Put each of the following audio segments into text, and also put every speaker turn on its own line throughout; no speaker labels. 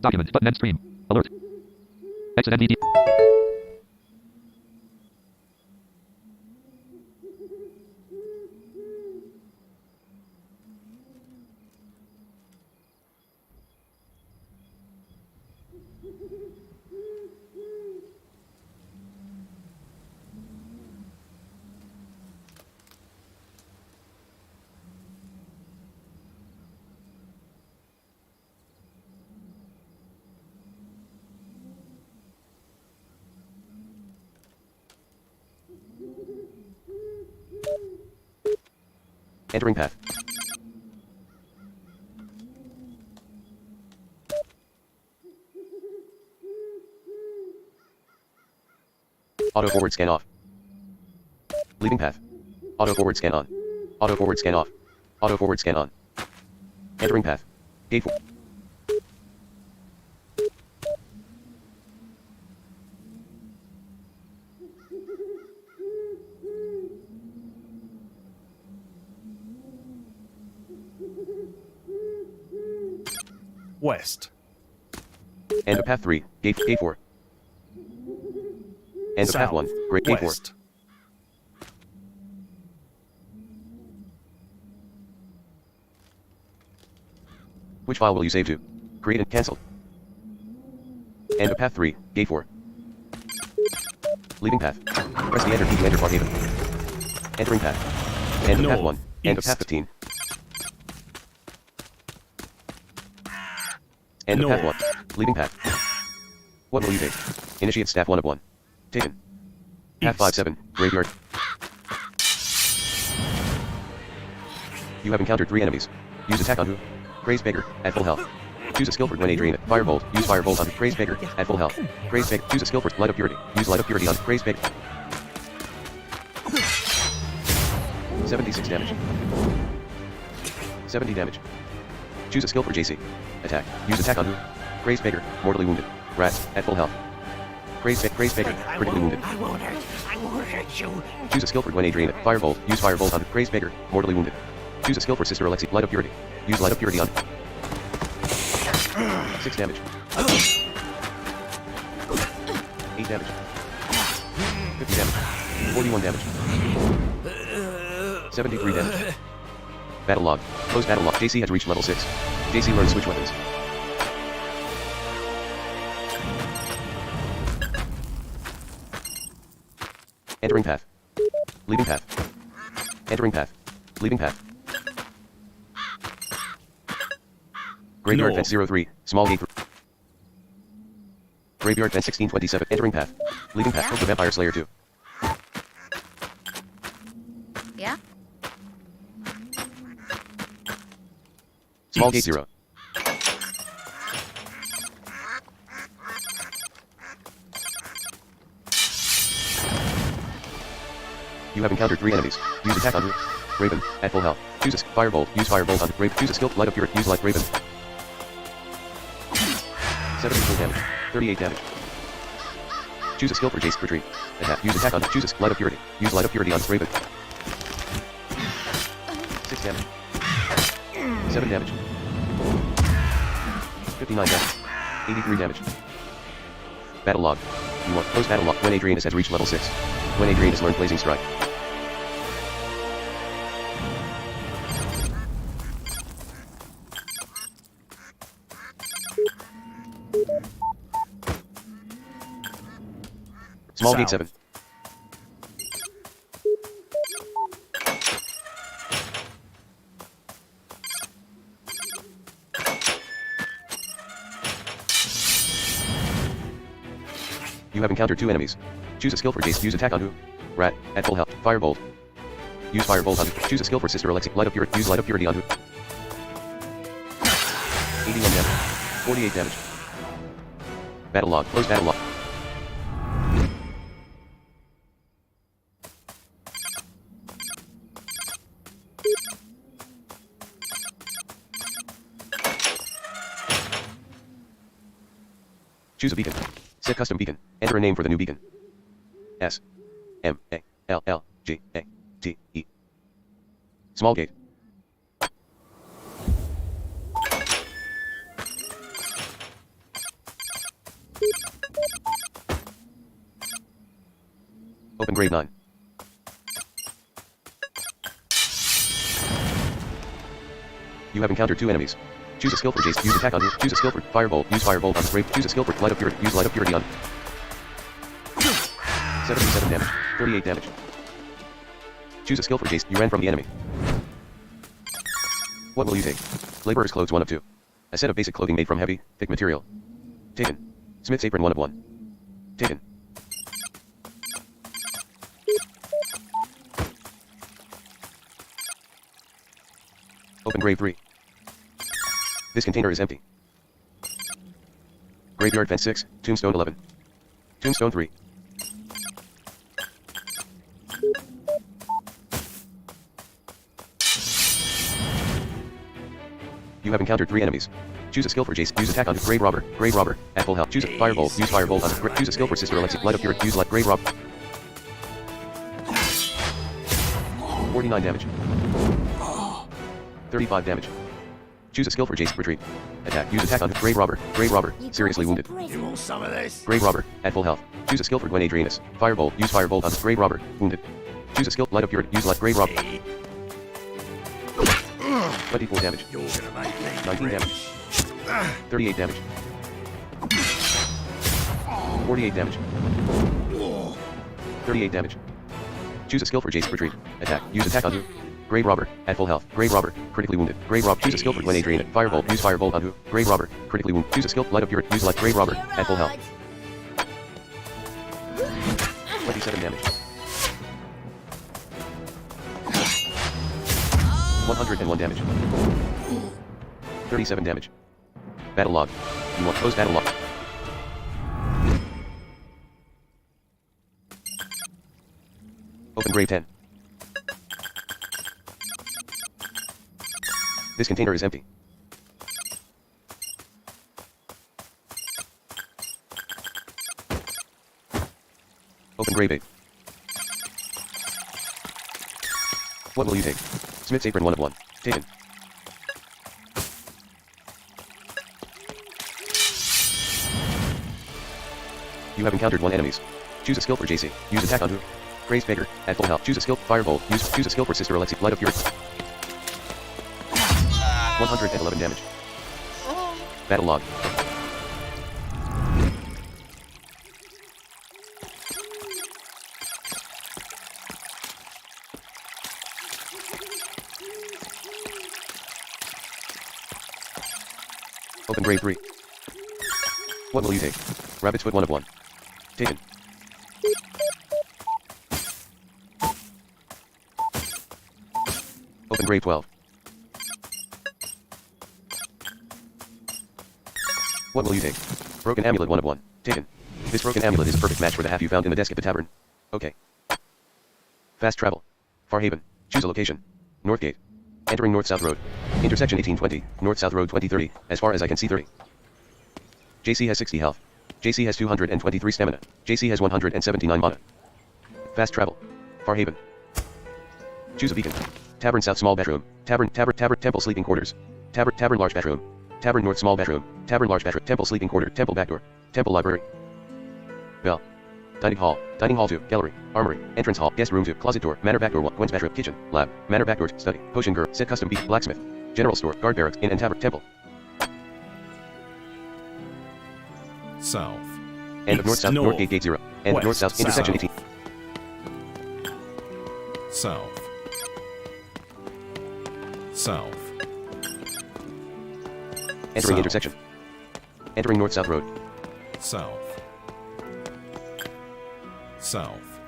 Document. Button end stream. Alert. Exit NVD.
Entering path. Auto forward scan off. Leaving path. Auto forward scan on. Auto forward scan off. Auto forward scan on. Entering path. Gate 4.
West.
End of path 3. Gate 4. End of path 1. Great gate 4.
West.
Which file will you save to? Create and cancel. End of path 3. Gate 4. Leaving path. Press the enter key to enter Parkhaven. Entering path. End of path 1. End of path 15. End of path 1. Leaving path. What will you take? Initiate staff 1 of 1. Taken. Path 5-7. Graveyard. You have encountered 3 enemies. Use attack on who? Praise Baker, at full health. Choose a skill for Gwen Adrian. Firebolt. Use Firebolt on Praise Baker, at full health. Praise Baker. Choose a skill for Light of Purity. Use Light of Purity on Praise Baker. 76 damage. 70 damage. Choose a skill for JC. Attack. Use attack on who? Praise Baker, mortally wounded. Rat, at full health. Praise Baker, critically wounded.
I won't hurt you.
Choose a skill for Gwen Adrian. Firebolt. Use Firebolt on Praise Baker, mortally wounded. Choose a skill for Sister Alexi. Light of Purity. Use Light of Purity on 6 damage. 8 damage. 50 damage. 41 damage. 73 damage. Battle log. Close battle log. JC has reached level 6. JC learns switch weapons. Entering path. Leaving path. Entering path. Leaving path. Graveyard fence 03. Small gate. Graveyard fence 1627. Entering path. Leaving path. Of the Vampire Slayer 2.
Yeah?
Small gate 0. You have encountered 3 enemies. Use attack on who? Raven, at full health. Choose a Firebolt. Use Firebolt on Raven. Choose a skill. Light of Purity. Use Light Raven. 74 damage. 38 damage. Choose a skill for Jace. Retreat. Attack. Use attack on. Choose a Light of Purity. Use Light of Purity on Raven. 6 damage. 7 damage. 59 damage. 83 damage. Battle log. You want post battle log. When Adrianus has reached level 6. When Adrianus learned Blazing Strike. Small gate 7. You have encountered 2 enemies. Choose a skill for Jace. Use attack on who? Rat, at full health. Firebolt. Use Firebolt on who? Choose a skill for Sister Alexi. Light of Purity. Use Light of Purity on who? 81 damage. 48 damage. Battle log. Close battle log. Choose a beacon. Set custom beacon. Enter a name for the new beacon. S. M. A. L. L. G. A. T. E. Small gate. grade 9. You have encountered 2 enemies. Choose a skill for Jace. Use attack on you. Choose a skill for Firebolt. Use Firebolt on Brave. Choose a skill for Light of Purity. Use Light of Purity on 77 damage. 38 damage. Choose a skill for Jace. You ran from the enemy. What will you take? Laborer's clothes 1 of 2. A set of basic clothing made from heavy, thick material. Taken. Smith's apron 1 of 1. Taken. Open grave 3. This container is empty. Graveyard fence 6, tombstone 11. Tombstone 3. You have encountered 3 enemies. Choose a skill for Jace. Use attack on Grave Robber. Grave Robber. At full health. Choose a Firebolt. Use Firebolt on Choose a skill for Sister Alexi. Light of Purity. Use Light. Grave Robber. 49 damage. 35 damage. Choose a skill for Jace. Retreat. Attack. Use attack on Grave Robber. Grave Robber. Seriously wounded.
You want some of this?
Grave Robber. At full health. Choose a skill for Gwen Adrianus. Firebolt. Use Firebolt on Grave Robber. Wounded. Choose a skill. Light of Purity. Use Light. Grave Robber. 24 damage.
You're gonna make me
19 damage. 38 damage. 48 damage. 38 damage. Choose a skill for Jace. Retreat. Attack. Use attack on who? Grave Robber. At full health. Grave Robber. Critically wounded. Grave Robber. Choose a skill for Gwen Adrian. Firebolt. Use Firebolt on who? Grave Robber. Critically wounded. Choose a skill. Light of Purity. Use Light. Grave Robber. At full health. 27 damage. 101 damage. 37 damage. Battle log. You want close battle log. Open grave 10. This container is empty. Open grave 8. What will you take? Smith's apron 1 of 1. Taken. You have encountered 1 enemies. Choose a skill for JC. Use attack on who? Grace Baker. At full health. Choose a skill. Firebolt. Choose a skill for Sister Alexi. Light of Purity. 111 damage. Battle log. Open grave 3. What will you take? Rabbit's foot 1 of 1. Taken. Open grave 12. What will you take? Broken amulet 1 of 1. Taken. This broken amulet is a perfect match for the half you found in the desk at the tavern. Okay. Fast travel. Farhaven. Choose a location. Northgate. Entering North-South Road. Intersection 1820, North-South Road 2030, as far as I can see 30. JC has 60 health. JC has 223 stamina. JC has 179 mana. Fast travel. Farhaven. Choose a beacon. Tavern South small bedroom. Tavern temple sleeping quarters. Tavern large bedroom. Tavern North small bedroom. Tavern large bedroom. Temple sleeping quarter. Temple back door. Temple library. Bell. Dining hall 2, gallery, armory, entrance hall, guest room 2, closet door, manor back door 1, Gwen's bedroom, kitchen, lab, manor back door, study, potion girl, set custom beef, blacksmith, general store, guard barracks, inn and tavern, temple.
South.
End of North-South, Northgate gate 0. End of North-South, intersection 18.
South. South.
Entering
South.
intersection. Entering North-South road.
South. South.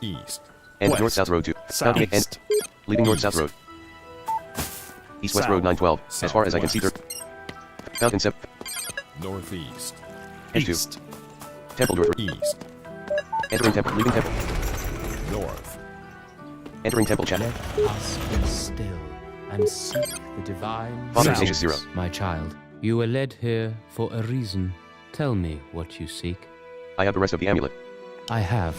East.
End of
West.
North-South road 2. Fountain end.
East.
Leaving North-South road. East-West
South.
road 912, as far as I can see.
Southwest.
Fountain 7.
Northeast.
Edge 2.
East.
Temple door 3.
East.
Entering temple, leaving temple.
North.
Entering temple chat.
Let us be still and seek the divine
Father
South.
Ignatius 0.
My child, you were led here for a reason. Tell me what you seek.
I have the rest of the amulet.
I have.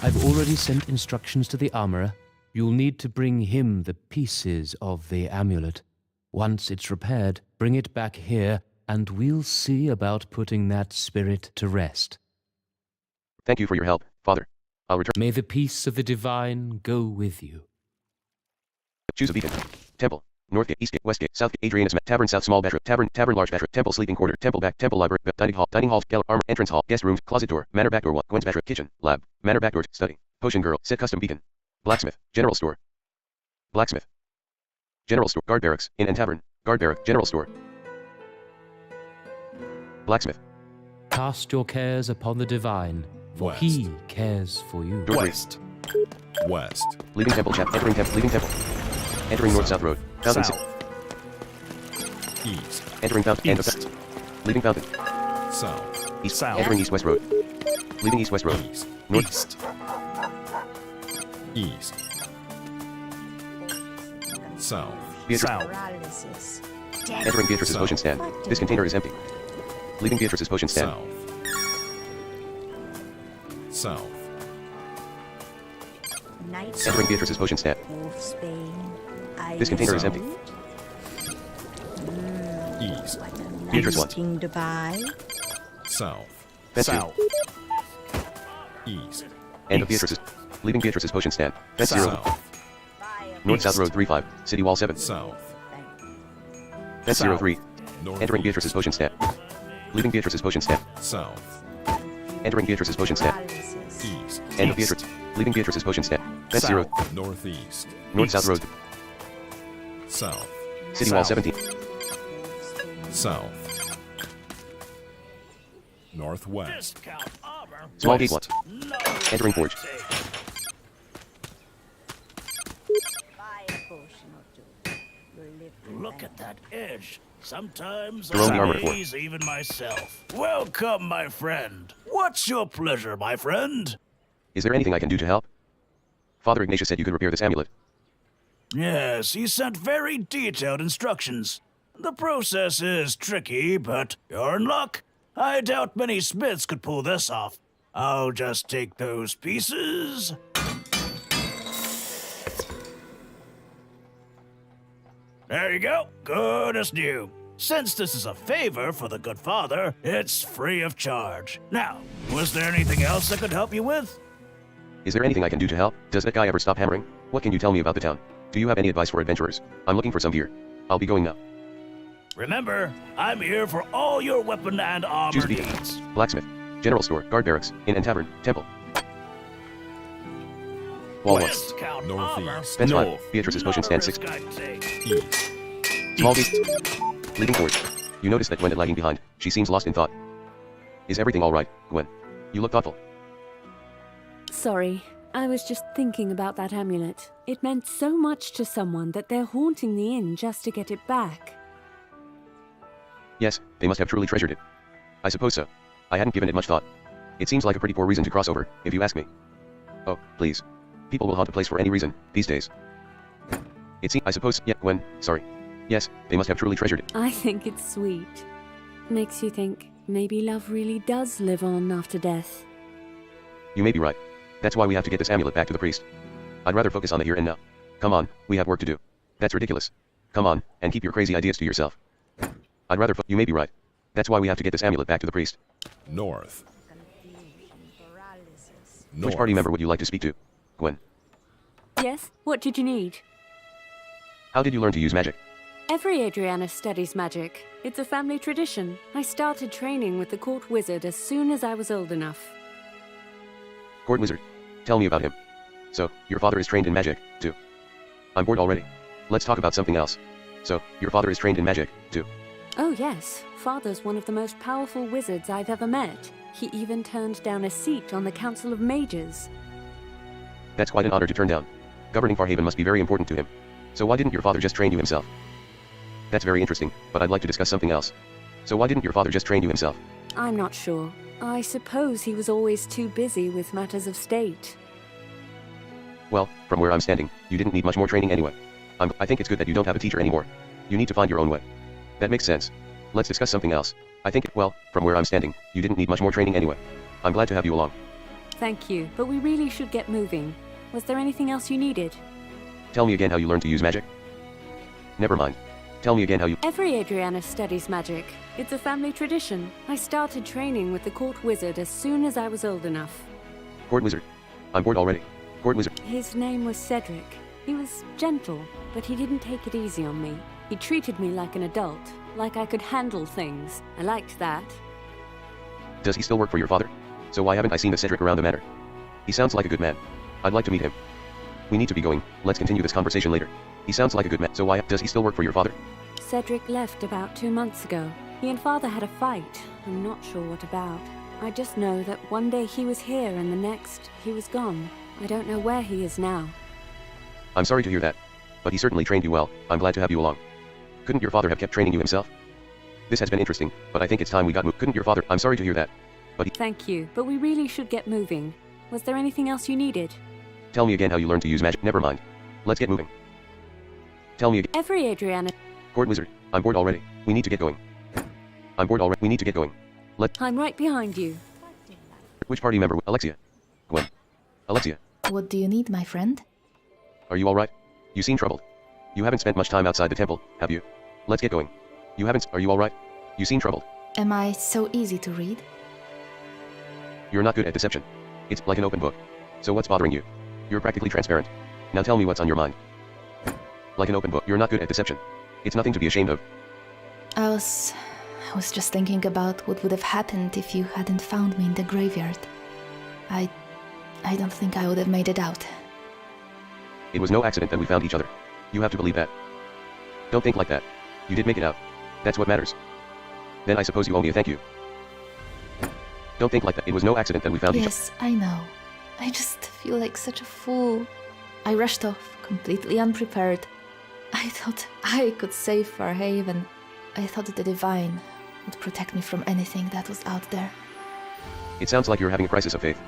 I've already sent instructions to the armorer. You'll need to bring him the pieces of the amulet. Once it's repaired, bring it back here, and we'll see about putting that spirit to rest.
Thank you for your help, Father. I'll return.
May the peace of the divine go with you.
Choose a beacon. Temple. North gate, east gate, west gate, south gate, Adrianus, tavern, south, small bedroom, tavern, large bedroom, temple, sleeping quarter, temple back, temple library, dining hall, armor, entrance hall, guest rooms, closet door, manor back door 1, Gwen's bedroom, kitchen, lab, manor back door, study, potion girl, set custom beacon, blacksmith, general store, blacksmith, general store, guard barracks, inn and tavern, guard barrack, general store, blacksmith,
Cast your cares upon the divine, for
West.
he cares for you.
door 3,
West. West.
leaving temple, entering temple, leaving temple, entering north-south road, fountain,
South. East.
entering fountain, end of
East.
leaving fountain,
South.
east,
South.
entering east-west road, leaving east-west road,
East.
north,
East. East. South.
Beatrice.
South.
Paralysis.
entering Beatrice's
South.
potion stand, this container is empty, leaving Beatrice's potion stand,
South. South.
Night
entering Beatrice's potion stand,
Wolfsbane.
this container is empty,
East.
Beatrice wants.
King Dubai.
South.
Fence two.
South. East.
end of
East.
Beatrice's, leaving Beatrice's potion stand, fence 0,
South.
north-south
East.
road 3-5, city wall 7,
South.
fence
South.
0-3,
North.
entering Beatrice's potion stand, leaving Beatrice's potion stand,
South.
entering Beatrice's potion stand,
Paralysis.
East.
end of
East.
Beatrice, leaving Beatrice's potion stand, fence 0,
South. Northeast.
north-south
East.
road,
South.
city wall
South.
17,
South. Northwest.
Discount armor.
small gate
West.
1,
No
entering forge,
Buy a potion or two. You'll live to
Look at that edge. Sometimes
Throw the
I
armor at four.
amaze even myself. Welcome, my friend. What's your pleasure, my friend?
is there anything I can do to help? Father Ignatius said you could repair this amulet,
Yes, he sent very detailed instructions. The process is tricky, but you're in luck. I doubt many smiths could pull this off. I'll just take those pieces. There you go. Good as new. Since this is a favor for the good father, it's free of charge. Now, was there anything else I could help you with?
is there anything I can do to help? Does that guy ever stop hammering? What can you tell me about the town? Do you have any advice for adventurers? I'm looking for some gear. I'll be going now.
Remember, I'm here for all your weapon and armor
Choose a beacon,
needs.
blacksmith, general store, guard barracks, inn and tavern, temple, wall 1,
Discount
Northeast.
armor.
fence 5, Beatrice's potion stand 6,
Risk, I'd say.
East.
small gate, leaving forge, you notice that Gwen is lagging behind, she seems lost in thought. Is everything alright, Gwen? You look thoughtful.
Sorry, I was just thinking about that amulet. It meant so much to someone that they're haunting the inn just to get it back.
Yes, they must have truly treasured it. I suppose so. I hadn't given it much thought. It seems like a pretty poor reason to cross over, if you ask me. Oh, please. People will haunt a place for any reason, these days. I suppose, yeah, Gwen, sorry. Yes, they must have truly treasured it.
I think it's sweet. Makes you think maybe love really does live on after death.
You may be right. That's why we have to get this amulet back to the priest. I'd rather focus on the here and now. Come on, we have work to do. That's ridiculous. Come on, and keep your crazy ideas to yourself. I'd rather you may be right. That's why we have to get this amulet back to the priest.
North.
confusion. Paralysis.
North.
Which party member would you like to speak to? Gwen.
Yes? What did you need?
How did you learn to use magic?
Every Adriana studies magic. It's a family tradition. I started training with the court wizard as soon as I was old enough.
Court wizard. Tell me about him. So, your father is trained in magic, too. I'm bored already. Let's talk about something else. So, your father is trained in magic, too.
Oh yes, Father's one of the most powerful wizards I've ever met. He even turned down a seat on the Council of Mages.
That's quite an honor to turn down. Governing Farhaven must be very important to him. So why didn't your father just train you himself? That's very interesting, but I'd like to discuss something else. So why didn't your father just train you himself?
I'm not sure. I suppose he was always too busy with matters of state.
Well, from where I'm standing, you didn't need much more training anyway. I think it's good that you don't have a teacher anymore. You need to find your own way. That makes sense. Let's discuss something else. Well, from where I'm standing, you didn't need much more training anyway. I'm glad to have you along.
Thank you, but we really should get moving. Was there anything else you needed?
Tell me again how you learned to use magic. Never mind. Tell me again how you...
Every Adriana studies magic. It's a family tradition. I started training with the court wizard as soon as I was old enough.
Court Wizard. I'm bored already. Court Wizard.
His name was Cedric. He was gentle, but he didn't take it easy on me. He treated me like an adult, like I could handle things. I liked that.
Does he still work for your father? So why haven't I seen the Cedric around the manor? He sounds like a good man. I'd like to meet him. We need to be going. Let's continue this conversation later. He sounds like a good man. So why does he still work for your father?
Cedric left about 2 months ago. He and Father had a fight. I'm not sure what about. I just know that one day he was here and the next he was gone. I don't know where he is now.
I'm sorry to hear that. But he certainly trained you well. I'm glad to have you along. Couldn't your father have kept training you himself? This has been interesting, but I think it's time we got moved. Couldn't your father? I'm sorry to hear that. But
Thank you, but we really should get moving. Was there anything else you needed?
tell me again how you learned to use magic. Never mind. Let's get moving. Tell me again.
Every Adriana.
Court Wizard. I'm bored already. We need to get going. I'm bored already. We need to get going.
I'm right behind you.
Which party member? Alexia. Gwen. Alexia.
What do you need, my friend?
Are you alright? You seem troubled. You haven't spent much time outside the temple, have you? Let's get going. You haven't. Are you alright? You seem troubled.
Am I so easy to read?
You're not good at deception. It's like an open book. So what's bothering you? You're practically transparent. Now tell me what's on your mind. Like an open book. You're not good at deception. It's nothing to be ashamed of.
I was just thinking about what would have happened if you hadn't found me in the graveyard. I don't think I would have made it out.
It was no accident that we found each other. You have to believe that. Don't think like that. You did make it out. That's what matters. Then I suppose you owe me a thank you. Don't think like that. It was no accident that we found each other.
Yes, I know. I just feel like such a fool. I rushed off, completely unprepared. I thought I could save Farhaven. I thought the Divine would protect me from anything that was out there.
It sounds like you're having a crisis of faith.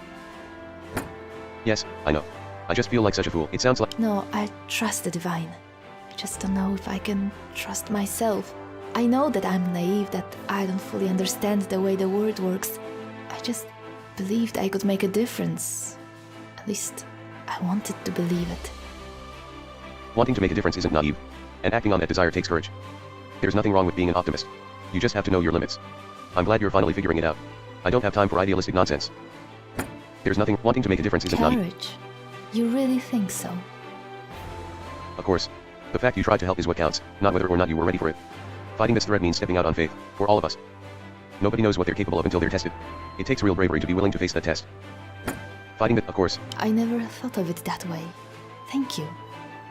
Yes, I know. I just feel like such a fool. It sounds like...
No, I trust the Divine. I just don't know if I can trust myself. I know that I'm naive, that I don't fully understand the way the world works. I just believed I could make a difference. At least, I wanted to believe it.
Wanting to make a difference isn't naive. And acting on that desire takes courage. There's nothing wrong with being an optimist. You just have to know your limits. I'm glad you're finally figuring it out. I don't have time for idealistic nonsense. There's nothing... Wanting to make a difference isn't naive.
Courage? You really think so?
Of course. The fact you tried to help is what counts, not whether or not you were ready for it. Fighting this threat means stepping out on faith, for all of us. Nobody knows what they're capable of until they're tested. It takes real bravery to be willing to face that test. Fighting it, of course.
I never thought of it that way. Thank you.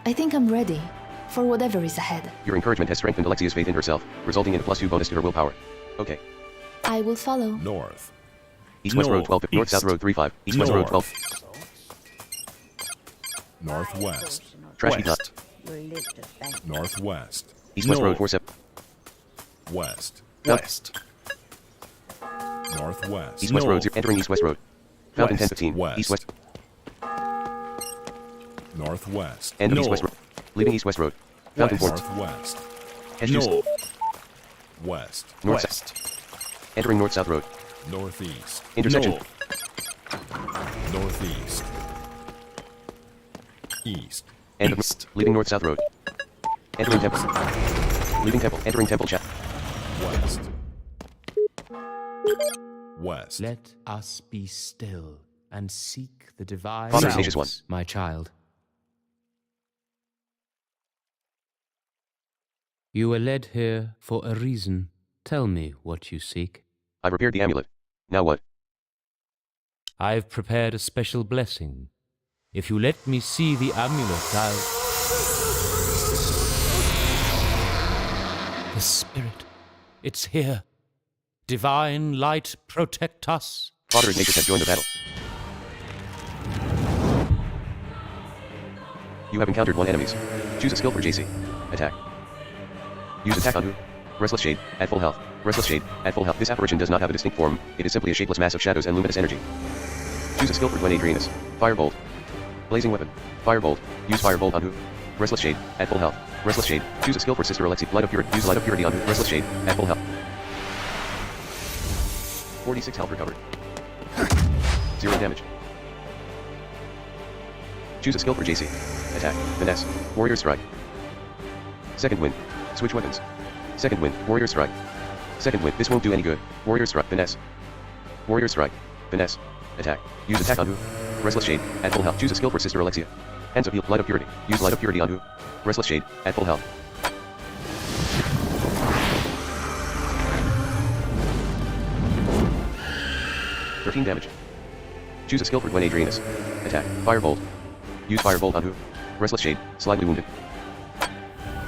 I think I'm ready for whatever is ahead.
Your encouragement has strengthened Alexia's faith in herself, resulting in a +2 bonus to her willpower. Okay.
I will follow.
North.
East-West Road 12, North-South Road 35, East-West Road 12.
Northwest.
Trash heap not.
You'll live to thank me.
Northwest.
East-West Road
North.
47.
West.
West.
Northwest.
East-West Road 0, entering East-West Road. Fountain
West.
1015,
West.
East-West.
Northwest.
End of
North.
East-West Road. Leaving East-West Road. Fountain
West.
4.
Northwest.
Hedge juice.
North. West.
North-
West.
Entering North-South Road.
Northeast.
Intersection.
North. Northeast. East.
End of
East.
leaving North-South Road. Entering Temple. Leaving Temple. Entering Temple chat.
West. West.
Let us be still and seek the divine
Father,
source,
Ignatius one.
my child. You were led here for a reason. Tell me what you seek.
I've repaired the amulet. Now what?
I've prepared a special blessing. If you let me see the amulet, I'll... The spirit. It's here. Divine light, protect us.
Father Ignatius has joined the battle. You have encountered one enemies. Choose a skill for JC. Attack. Use attack on who? Restless Shade, at full health. Restless Shade, at full health. This apparition does not have a distinct form, it is simply a shapeless mass of shadows and luminous energy. Choose a skill for Gwen Adrianus. Firebolt. Blazing Weapon. Firebolt. Use Firebolt on who? Restless Shade, at full health. Restless Shade. Choose a skill for Sister Alexi. Light of Purity. Use Light of Purity on who? Restless Shade, at full health. 46 health recovered. 0 damage. Choose a skill for JC. Attack. Finesse. Warrior Strike. Second wind. Switch weapons. Second wind. Warrior Strike. Second wind. This won't do any good. Warrior Strike. Finesse. Warrior Strike. Finesse. Attack. Use attack on who? Restless Shade, at full health. Choose a skill for Sister Alexia. Hands of Heal, Light of Purity. Use Light of Purity on who? Restless Shade, at full health. Damage. Choose a skill for Gwen Adrianus. Attack. Firebolt. Use Firebolt on who? Restless Shade, slightly wounded.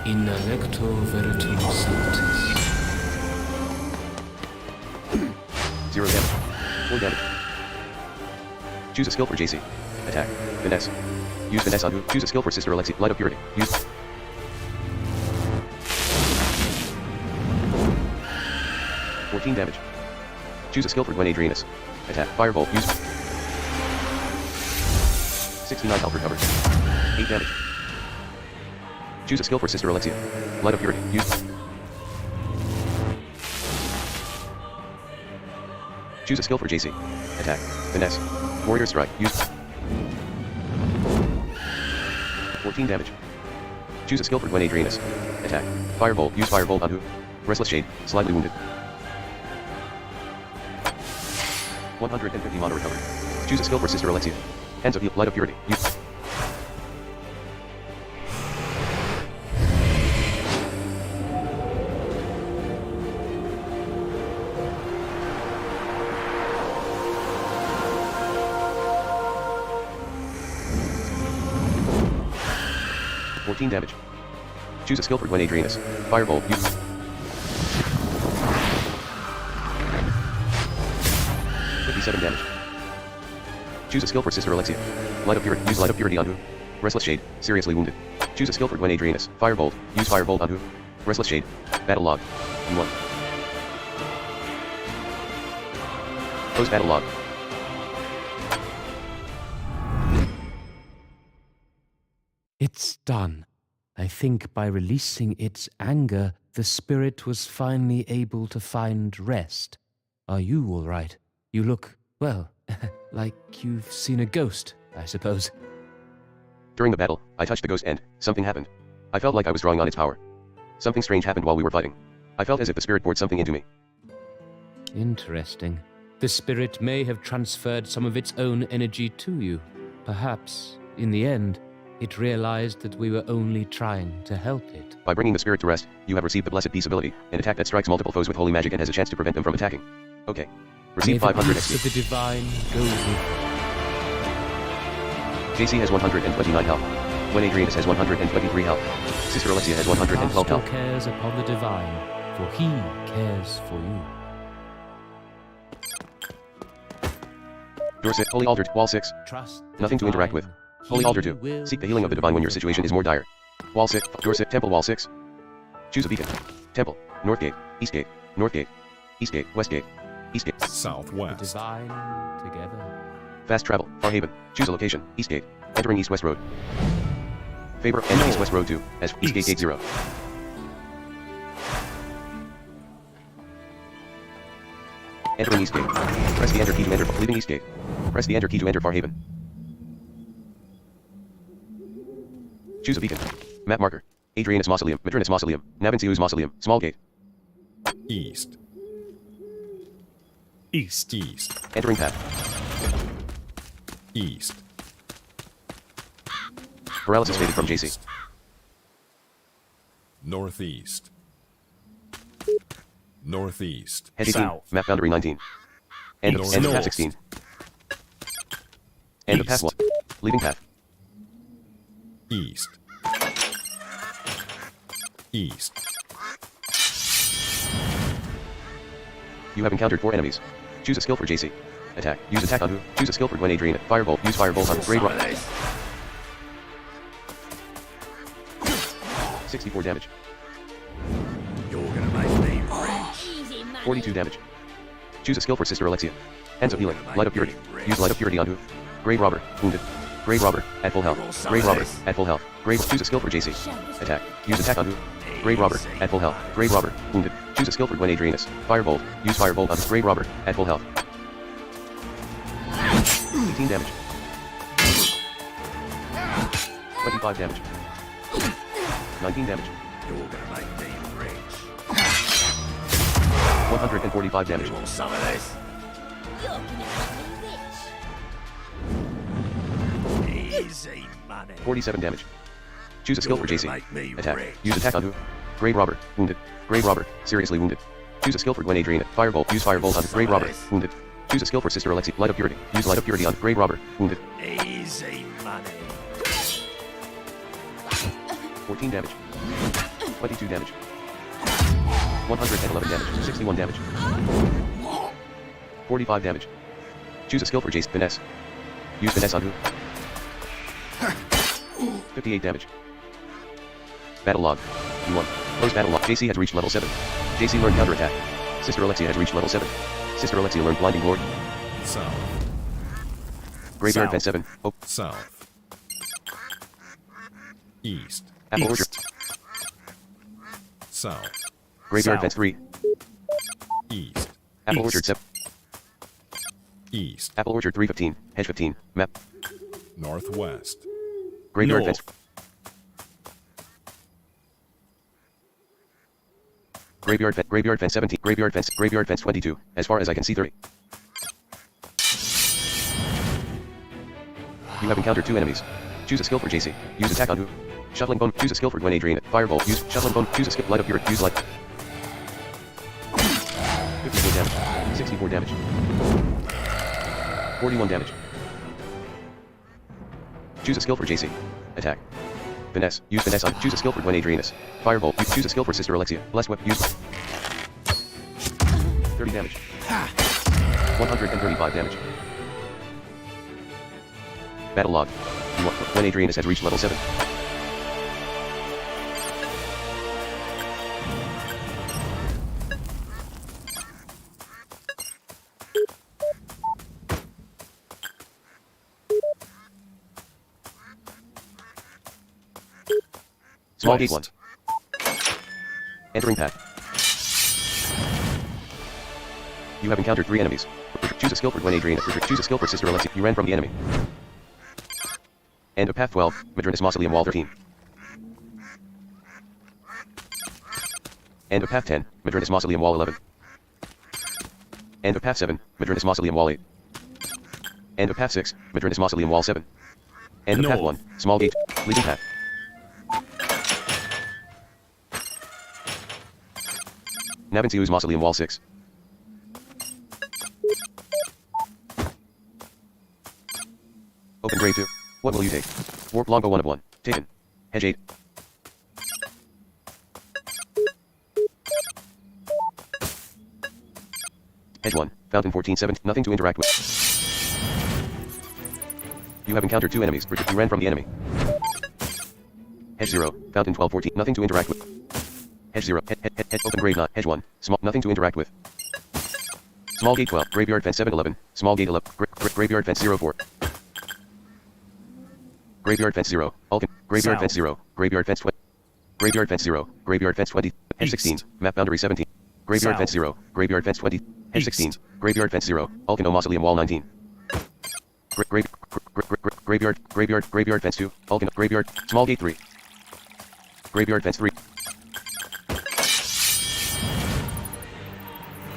In electo veritum sanctis.
0 damage. 4 damage. Choose a skill for JC. Attack. Finesse. Use Finesse on who? Choose a skill for Sister Alexia. Light of Purity. Use. Damage. Choose a skill for Gwen Adrianus. Attack. Firebolt. Use. 69 health recovered. 8 damage. Choose a skill for Sister Alexia. Light of Purity. Use. Choose a skill for JC. Attack. Finesse. Warrior Strike. Use. 14 damage. Choose a skill for Gwen Adrianus. Attack. Firebolt. Use Firebolt on who? Restless Shade, slightly wounded. 150 mana recovered. Choose a skill for Sister Alexia. Hands of Heal, Light of Purity. Use. Damage. Choose a skill for Gwen Adrianus. Firebolt. Use. Damage. Choose a skill for Sister Alexia. Light of Purity. Use Light of Purity on who? Restless Shade, seriously wounded. Choose a skill for Gwen Adrianus. Firebolt. Use Firebolt on who? Restless Shade. Battle log. E1. Close battle log.
It's done. I think by releasing its anger, the spirit was finally able to find rest. Are you all right? You look, well, like you've seen a ghost, I suppose.
During the battle, I touched the ghost and something happened. I felt like I was drawing on its power. Something strange happened while we were fighting. I felt as if the spirit poured something into me.
Interesting. The spirit may have transferred some of its own energy to you. Perhaps, in the end, it realized that we were only trying to help it.
By bringing the spirit to rest, you have received the Blessed Peace ability, an attack that strikes multiple foes with holy magic and has a chance to prevent them from attacking. Okay. Receive 500
peace of the divine go with you.
JC has 129 health. Gwen Adrianus has 123 health. Sister Alexia has 112 health.
Cares upon the divine, for he cares for you.
Dorset, Holy Altar, Wall 6.
Trust
Nothing to interact with. Holy Altar 2. Seek the healing of the divine when your situation is more dire. Wall 6, Dorset, Temple, Wall 6. Choose a beacon. Temple, North Gate, East Gate, North Gate, East Gate, West Gate, East Gate.
The
Southwest.
divine together.
Fast travel, Far Haven. Choose a location, East Gate. Entering East West Road. Favor, enter East West Road 2, as East Gate Gate 0. Entering East Gate. Press the enter key to enter, leaving East Gate. Press the enter key to enter Far Haven. Choose a beacon. Map marker. Adrianus Mausoleum, Madrinus Mausoleum, Navincius Mausoleum, Small Gate.
East.
East.
East.
Entering path.
East.
Paralysis faded from JC.
Northeast. Northeast.
Head 18,
South.
map boundary 19. End of path
North.
16. End of path 1. Leaving path.
East. East.
You have encountered 4 enemies. Choose a skill for JC. Attack. Use attack on who? Choose a skill for Gwen Adriana. Firebolt. Use Firebolt on Grey Rock. 64 damage.
You're gonna make me rich.
42 damage. Choose a skill for Sister Alexia. Hands of Healing. Light of Purity. Use Light of Purity on who? Grey Robber. Wounded. Grey Robber. At full health. Grey Robber. At full health. Choose a skill for JC. Attack. Use attack on who? Grey Robber. At full health. Grey Robber. Wounded. Choose a skill for Gwen Adrianus. Firebolt. Use Firebolt on Grey Robber. At full health. 18 damage. 25 damage. 19 damage.
You're gonna make me rich.
145 damage.
You want some of this?
Easy money.
47 damage. Choose a skill for JC.
Make me
Attack.
rich.
Use attack on who? Grave Robber. Wounded. Grave Robber. Seriously wounded. Choose a skill for Gwen Adriana. Firebolt. Use Firebolt on Grave Robber. Wounded. Choose a skill for Sister Alexi. Light of Purity. Use Light of Purity on Grave Robber. Wounded.
Easy money.
14 damage. 22 damage. 111 damage. 61 damage. 45 damage. Choose a skill for Jace. Finesse. Use Finesse on who? 58 damage. Battle log. E1. Close battle log. JC has reached level 7. JC learned counterattack. Sister Alexia has reached level 7. Sister Alexia learned blinding lord.
South.
Graveyard
South.
fence 7. Oh,
South. East.
apple orchard.
East. South.
Graveyard
South.
fence 3.
East.
Apple
East.
orchard 7.
East.
Apple orchard 315. Hedge 15. Map.
Northwest.
Graveyard
North.
fence. Graveyard fence 17. Graveyard fence 22. As far as I can see 30. You have encountered 2 enemies. Choose a skill for JC. Use attack on who? Shuffling bone. Choose a skill for Gwen Adriana. Firebolt. Use shuffling bone. Choose a skill. Light of Purity. Use light. 54 damage. 64 damage. 41 damage. Choose a skill for JC. Attack. Finesse. Use finesse on. Choose a skill for Gwen Adrianus. Firebolt. Choose a skill for Sister Alexia. Blessed whip. Use 30 damage. 135 damage. Battle log. Gwen Adrianus has reached level 7. Small gate 1.
West.
Entering path. You have encountered 3 enemies. Choose a skill for Gwen Adriana. Choose a skill for Sister Alexia. You ran from the enemy. End of path 12. Madrinus Mausoleum Wall 13. End of path 10. Madrinus Mausoleum Wall 11. End of path 7. Madrinus Mausoleum Wall 8. End of path 6. Madrinus Mausoleum Wall 7. End of path
North.
1. Small gate. Leading path. Navansiu's Mausoleum Wall 6. Open grave 2. What will you take? Warp longbow 1 of 1. Taken. Hedge 8. Hedge 1. Fountain 14 7. Nothing to interact with. You have encountered 2 enemies. You ran from the enemy. Hedge 0. Fountain 12 14. Nothing to interact with. Hedge 0. Open grave 9. Hedge 1. Small. Nothing to interact with. Small gate 12. Graveyard fence 7 11. Small gate 11. Graveyard fence 0 4. Graveyard fence 0. Alkin. Graveyard
South.
fence 0. Graveyard fence 20. Graveyard fence 0. Graveyard fence 20. Hedge 16.
East.
Map boundary 17. Graveyard
South.
fence 0. Graveyard fence 20. Hedge
East.
16. Graveyard fence 0. Alkin Mausoleum Wall 19. Graveyard fence 2. Alkin Graveyard. Small gate 3. Graveyard fence 3.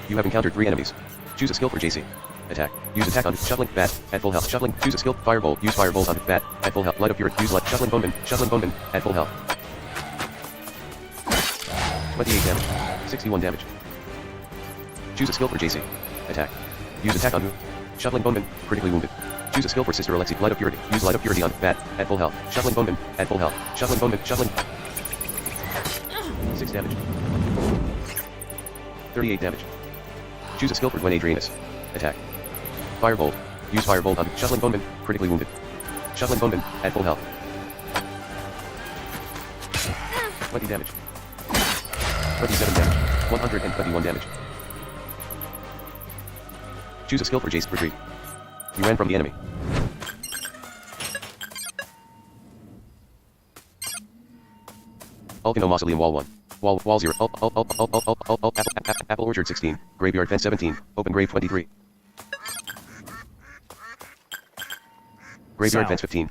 You have encountered 3 enemies. Choose a skill for JC. Attack. Use attack on shuffling bat at full health. Shuffling. Choose a skill. Firebolt. Use firebolt on bat at full health. Light of Purity. Use light. Shuffling boneman. Shuffling boneman at full health. 28 damage. 61 damage. Choose a skill for JC. Attack. Use attack on who? Shuffling boneman. Critically wounded. Choose a skill for Sister Alexi. Light of Purity. Use light of purity on bat at full health. Shuffling boneman at full health. Shuffling boneman. Shuffling. 6 damage. 38 damage. Choose a skill for Gwen Adrianus. Attack. Firebolt. Use firebolt on shuffling boneman. Critically wounded. Shuffling boneman at full health. 20 damage. 27 damage. 121 damage. Choose a skill for Jace. Retreat. You ran from the enemy. Alkino Mausoleum Wall 1. Wall 0. Apple Orchard 16. Graveyard fence 17. Open grave 23. Graveyard
South.
fence 15.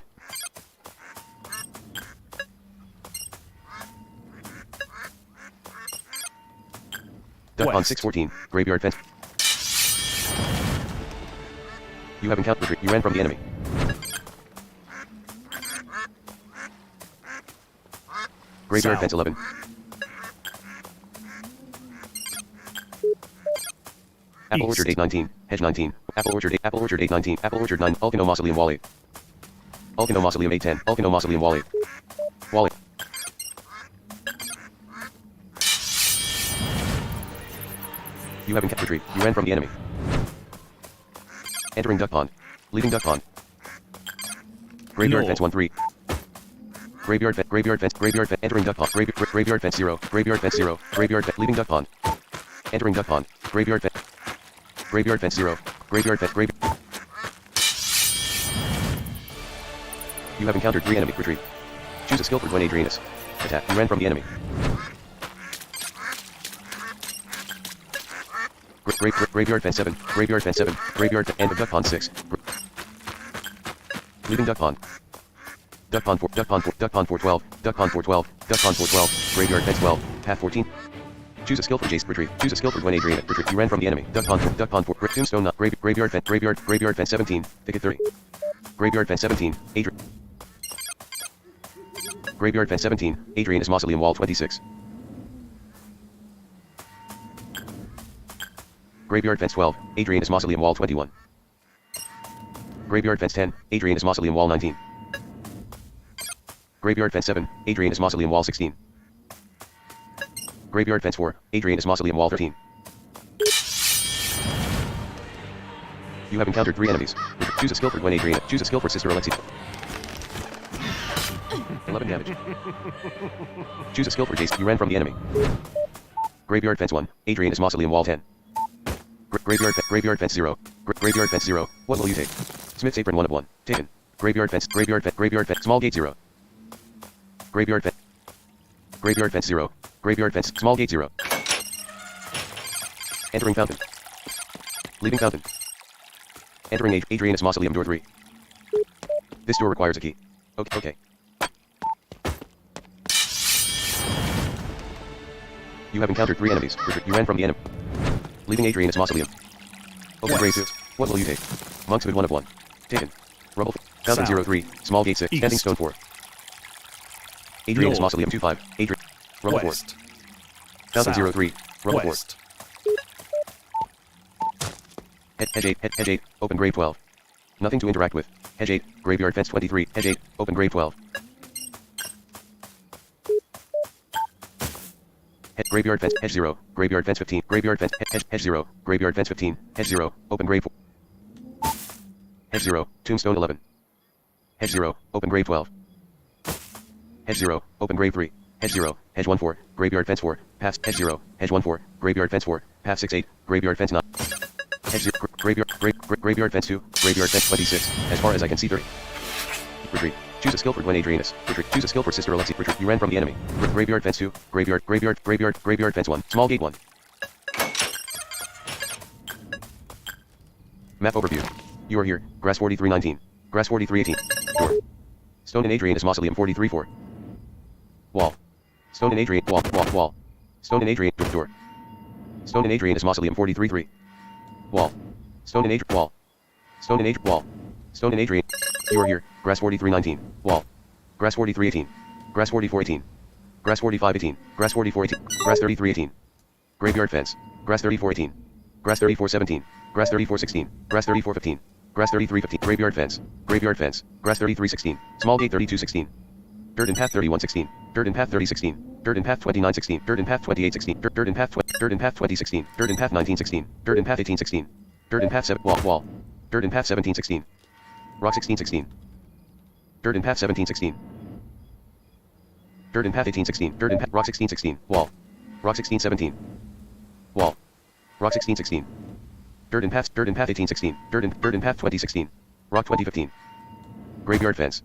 Duck on
West.
614. Graveyard fence. You have encountered. You ran from the enemy. Graveyard
South.
fence 11. Apple Orchard
East.
819, Hedge 19, Apple Orchard 819, Apple Orchard 9, Ulcano Mausoleum Wall 8. Ulcano Mausoleum 810, Ulcano Mausoleum Wall 8. Wall 8. You haven't kept retreat. You ran from the enemy. Entering Duck Pond. Leaving Duck Pond. Graveyard
No.
fence 1-3. Graveyard fence, entering Duck Pond. Graveyard fence 0, graveyard fence 0, graveyard fence, leaving Duck Pond. Entering Duck Pond. Graveyard fence 0, graveyard fence, You have encountered 3 enemy. Retreat. Choose a skill for Gwen Adrianus. Attack. You ran from the enemy. Graveyard fence 7, graveyard fence 7, end of Duck Pond 6. Leaving Duck Pond. Duck Pond 4, Duck Pond 4, Duck Pond 412, Duck Pond 412, Duck Pond 412, graveyard fence 12, path 14. Choose a skill for Jace. Retreat. Choose a skill for Gwen Adrianus. Retreat. You ran from the enemy. Duck Pond 4, Tombstone Knot, graveyard fence 17, thicket 30. Graveyard fence 17, Adrian. Graveyard fence 17, Adrianus Mausoleum Wall 26. Graveyard fence 12, Adrianus Mausoleum Wall 21. Graveyard fence 10, Adrianus Mausoleum Wall 19. Graveyard fence 7, Adrianus Mausoleum Wall 16. Graveyard fence 4, Adrianus Mausoleum Wall 13. You have encountered 3 enemies. Choose a skill for Gwen Adriana. Choose a skill for Sister Alexia. 11 damage. Choose a skill for Jace. You ran from the enemy. Graveyard fence 1, Adrianus Mausoleum Wall 10. Graveyard fence 0. Graveyard fence 0. What will you take? Smith's apron 1 of 1. Taken. Graveyard fence, small gate 0. Graveyard fence 0. Graveyard fence, small gate 0. Entering fountain. Leaving fountain. Entering Adrianus Mausoleum door 3. This door requires a key. Okay. You have encountered 3 enemies. You ran from the enemy. Leaving Adrianus Mausoleum. Open grave suits. What will you take? Monk's Hood 1 of 1. Taken. Rubble. Fountain
South.
03. Small gate 6.
East.
Standing stone 4. Adrianus
North.
Mausoleum 25. Rubble 4.
West.
Fountain
South.
03. Rubble 4.
West.
Hedge 8. Open grave 12. Nothing to interact with. Hedge 8. Graveyard fence 23. Hedge 8. Open grave 12. Graveyard fence, hedge 0, graveyard fence 15, graveyard fence, hedge 0, graveyard fence 15, hedge 0, open grave 4. Hedge 0, tombstone 11. Hedge 0, open grave 12. Hedge 0, open grave 3. Hedge 0, hedge 1 4, graveyard fence 4, pass, hedge 0, hedge 1 4, graveyard fence 4, pass 6 8, graveyard fence 9. Hedge 0, graveyard fence 2, graveyard fence 26, as far as I can see 30. Retreat. Choose a skill for Gwen Adrianus. Retreat. Choose a skill for Sister Alexia. Retreat. You ran from the enemy. Graveyard fence 2. Graveyard fence 1. Small gate 1. Map overview. You are here. Grass 4319. Grass 4318. Door. Stone and Adrianus Mausoleum 434. Wall. Stone and Adrian. Wall. Stone and Adrian. Door. Stone and Adrianus Mausoleum 433. Wall. Stone and Adrian. Wall. Stone and Adrian. Wall. Stone and Adrian. You are here. Grass 4319. Wall. Grass 4318. Grass 4418. Grass 4518. Grass 4418. Grass 3318. Graveyard fence. Grass 3418. Grass 3417. Grass 3416. Grass 3415. Grass 3315. Graveyard fence. Graveyard fence. Grass 3316. Small gate 3216. Dirt in path 3116. Dirt in path 3016. Dirt in path 2916. Dirt in path 2816. Dirt in path 2016. Dirt in path 1916. Dirt in path 1816. Dirt in path 7. Wall. Dirt in path 1716. Rock 1616. Dirt in path 1716. Dirt in path 1816. Dirt in path rock 1616. Wall. Rock 1617. Wall. Rock 1616. Dirt in path 1816. Dirt in path 2016. Rock 2015. Graveyard fence.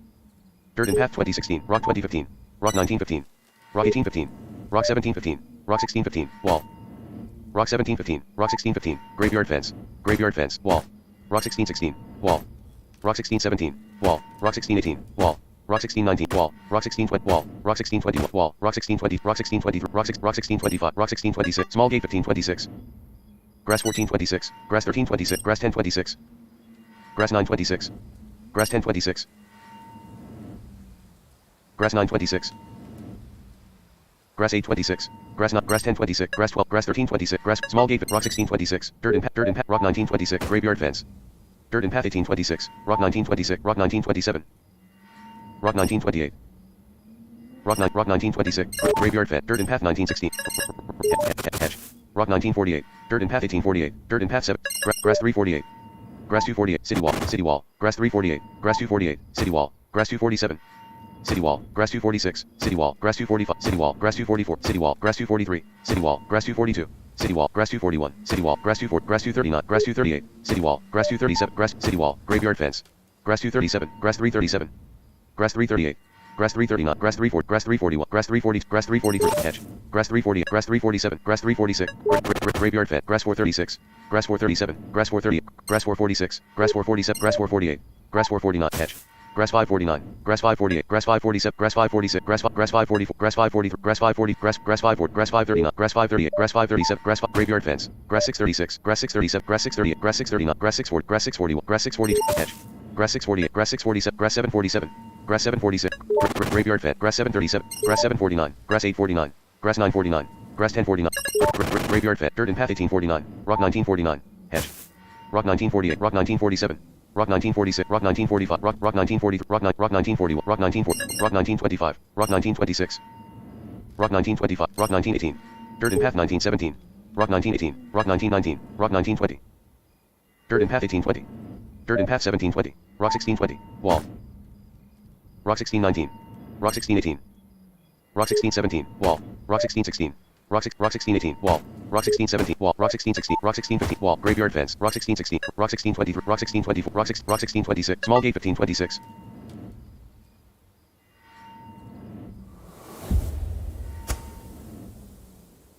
Dirt in path 2016. Rock 2015. Rock 1915. Rock 1815. Rock 1715. Rock 1615. Wall. Rock 1715. Rock 1615. Graveyard fence. Graveyard fence. Wall. Rock 1616. Wall. Rock 1617. Wall. Rock 1618. Wall. Rock 1619. Wall. Rock 1620. Wall. Rock 1620. Wall. Rock 1620. Rock 1620. Rock 1625. Rock 1626. Small gate 1526. Grass 1426. Grass 1326. Grass 1026. Grass 926. Grass 1026. Grass 926. Grass 826. Grass not grass 1026. Grass 12. Grass 1326. Grass small gate. Rock 1626. Dirt and rock 1926. Graveyard fence. Dirt and path 1826. Rock 1926. Rock 1927. Rock 1928. Rock 1926. Graveyard fence. Dirt and path 1916. Hedge. Rock 1948. Dirt and path 1848. Dirt and path 7. Grass 348. Grass 248. City wall. City wall. Grass 348. Grass 248. City wall. Grass 247. City wall. Grass 246. City wall. Grass 245. City wall. Grass 244. City wall. Grass 243. City wall. Grass 242. City wall. Grass 241. City wall. Grass 24. Grass 239. Grass 238. City wall. Grass 237. Grass. City wall. Graveyard fence. Grass 237. Grass 337. Grass 338. Grass 339. Grass 34. Grass 341. Grass 340. Grass 343. Hedge. Grass 340. Grass 347. Grass 346. Graveyard fence. Grass 436. Grass 437. Grass 430. Grass 446. Grass 447. Grass 448. Grass 449. Hedge. Grass 549. Grass 548. Grass 547. Grass 546. Grass 544. Grass 543. Grass 540. Grass 54. Grass 539. Grass 538. Grass 537. Grass 5. Graveyard fence. Grass 636. Grass 637. Grass 638. Grass 639. Grass 640. Grass 641. Grass 642. Hedge. Grass 648. Grass 647. Grass 747. Grass 746. Graveyard fence. Grass 737. Grass 749. Grass 849. Grass 949. Grass 1049. Graveyard fence. Dirt and path 1849. Rock 1949. Hedge. Rock 1948. Rock 1947. Rock 1946. Rock 1945. Rock 1940. Rock 1941. Rock 1940. Rock 1925. Rock 1926. Rock 1925. Rock 1918. Dirt and path 1917. Rock 1918. Rock 1919. Rock 1920. Dirt and path 1820. Dirt and path 1720. Rock 1620. Wall. Rock 1619. Rock 1618. Rock 1617. Wall. Rock 1616. Rock 1618. Wall. Rock 1617. Wall. Rock 1616. Rock 1615. Wall. Graveyard fence. Rock 1616. Rock 1623. Rock 1624. Rock 1626. Small gate 1526.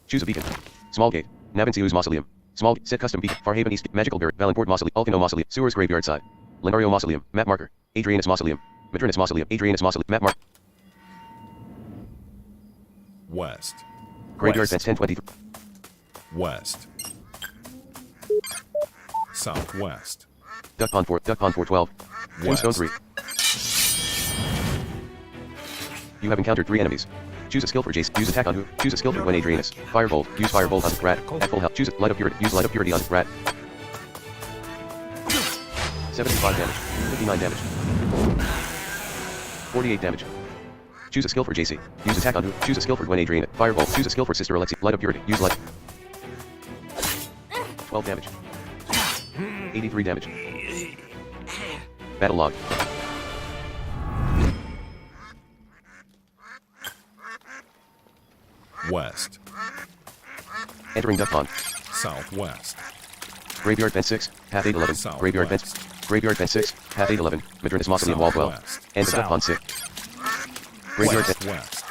Choose a beacon. Small gate. Navansius Mausoleum. Small set custom beacon. Farhaven East. Magical Barret. Valenport Mausoleum. Alcano Mausoleum. Sewers Graveyard Side. Lenario Mausoleum. Map marker. Adrianus Mausoleum. Madrinus Mausoleum. Adrianus Mausoleum. Map mark.
West.
Graveyard
West.
fence 1023.
West. Southwest.
Duck Pond 4. Duck Pond 412. Tombstone 3. You have encountered 3 enemies. Choose a skill for Jace. Use attack on who. Choose a skill for Gwen Adrianus. Firebolt. Use Firebolt on Rat. At full health. Choose light of purity. Use light of purity on Rat. 75 damage. 59 damage. 48 damage. Choose a skill for JC. Use attack on who. Choose a skill for Gwen Adrianus. Firebolt. Choose a skill for Sister Alexi. Light of purity. Use light. 12 damage. 83 damage. Battle log.
West.
Entering Duck Pond.
Southwest.
Graveyard fence 6. Path 811.
Southwest.
Graveyard fence. Graveyard fence 6. Path 811. Madrinus Mausoleum Wall 12.
Southwest.
End of Duck Pond 6. Graveyard fence.
West.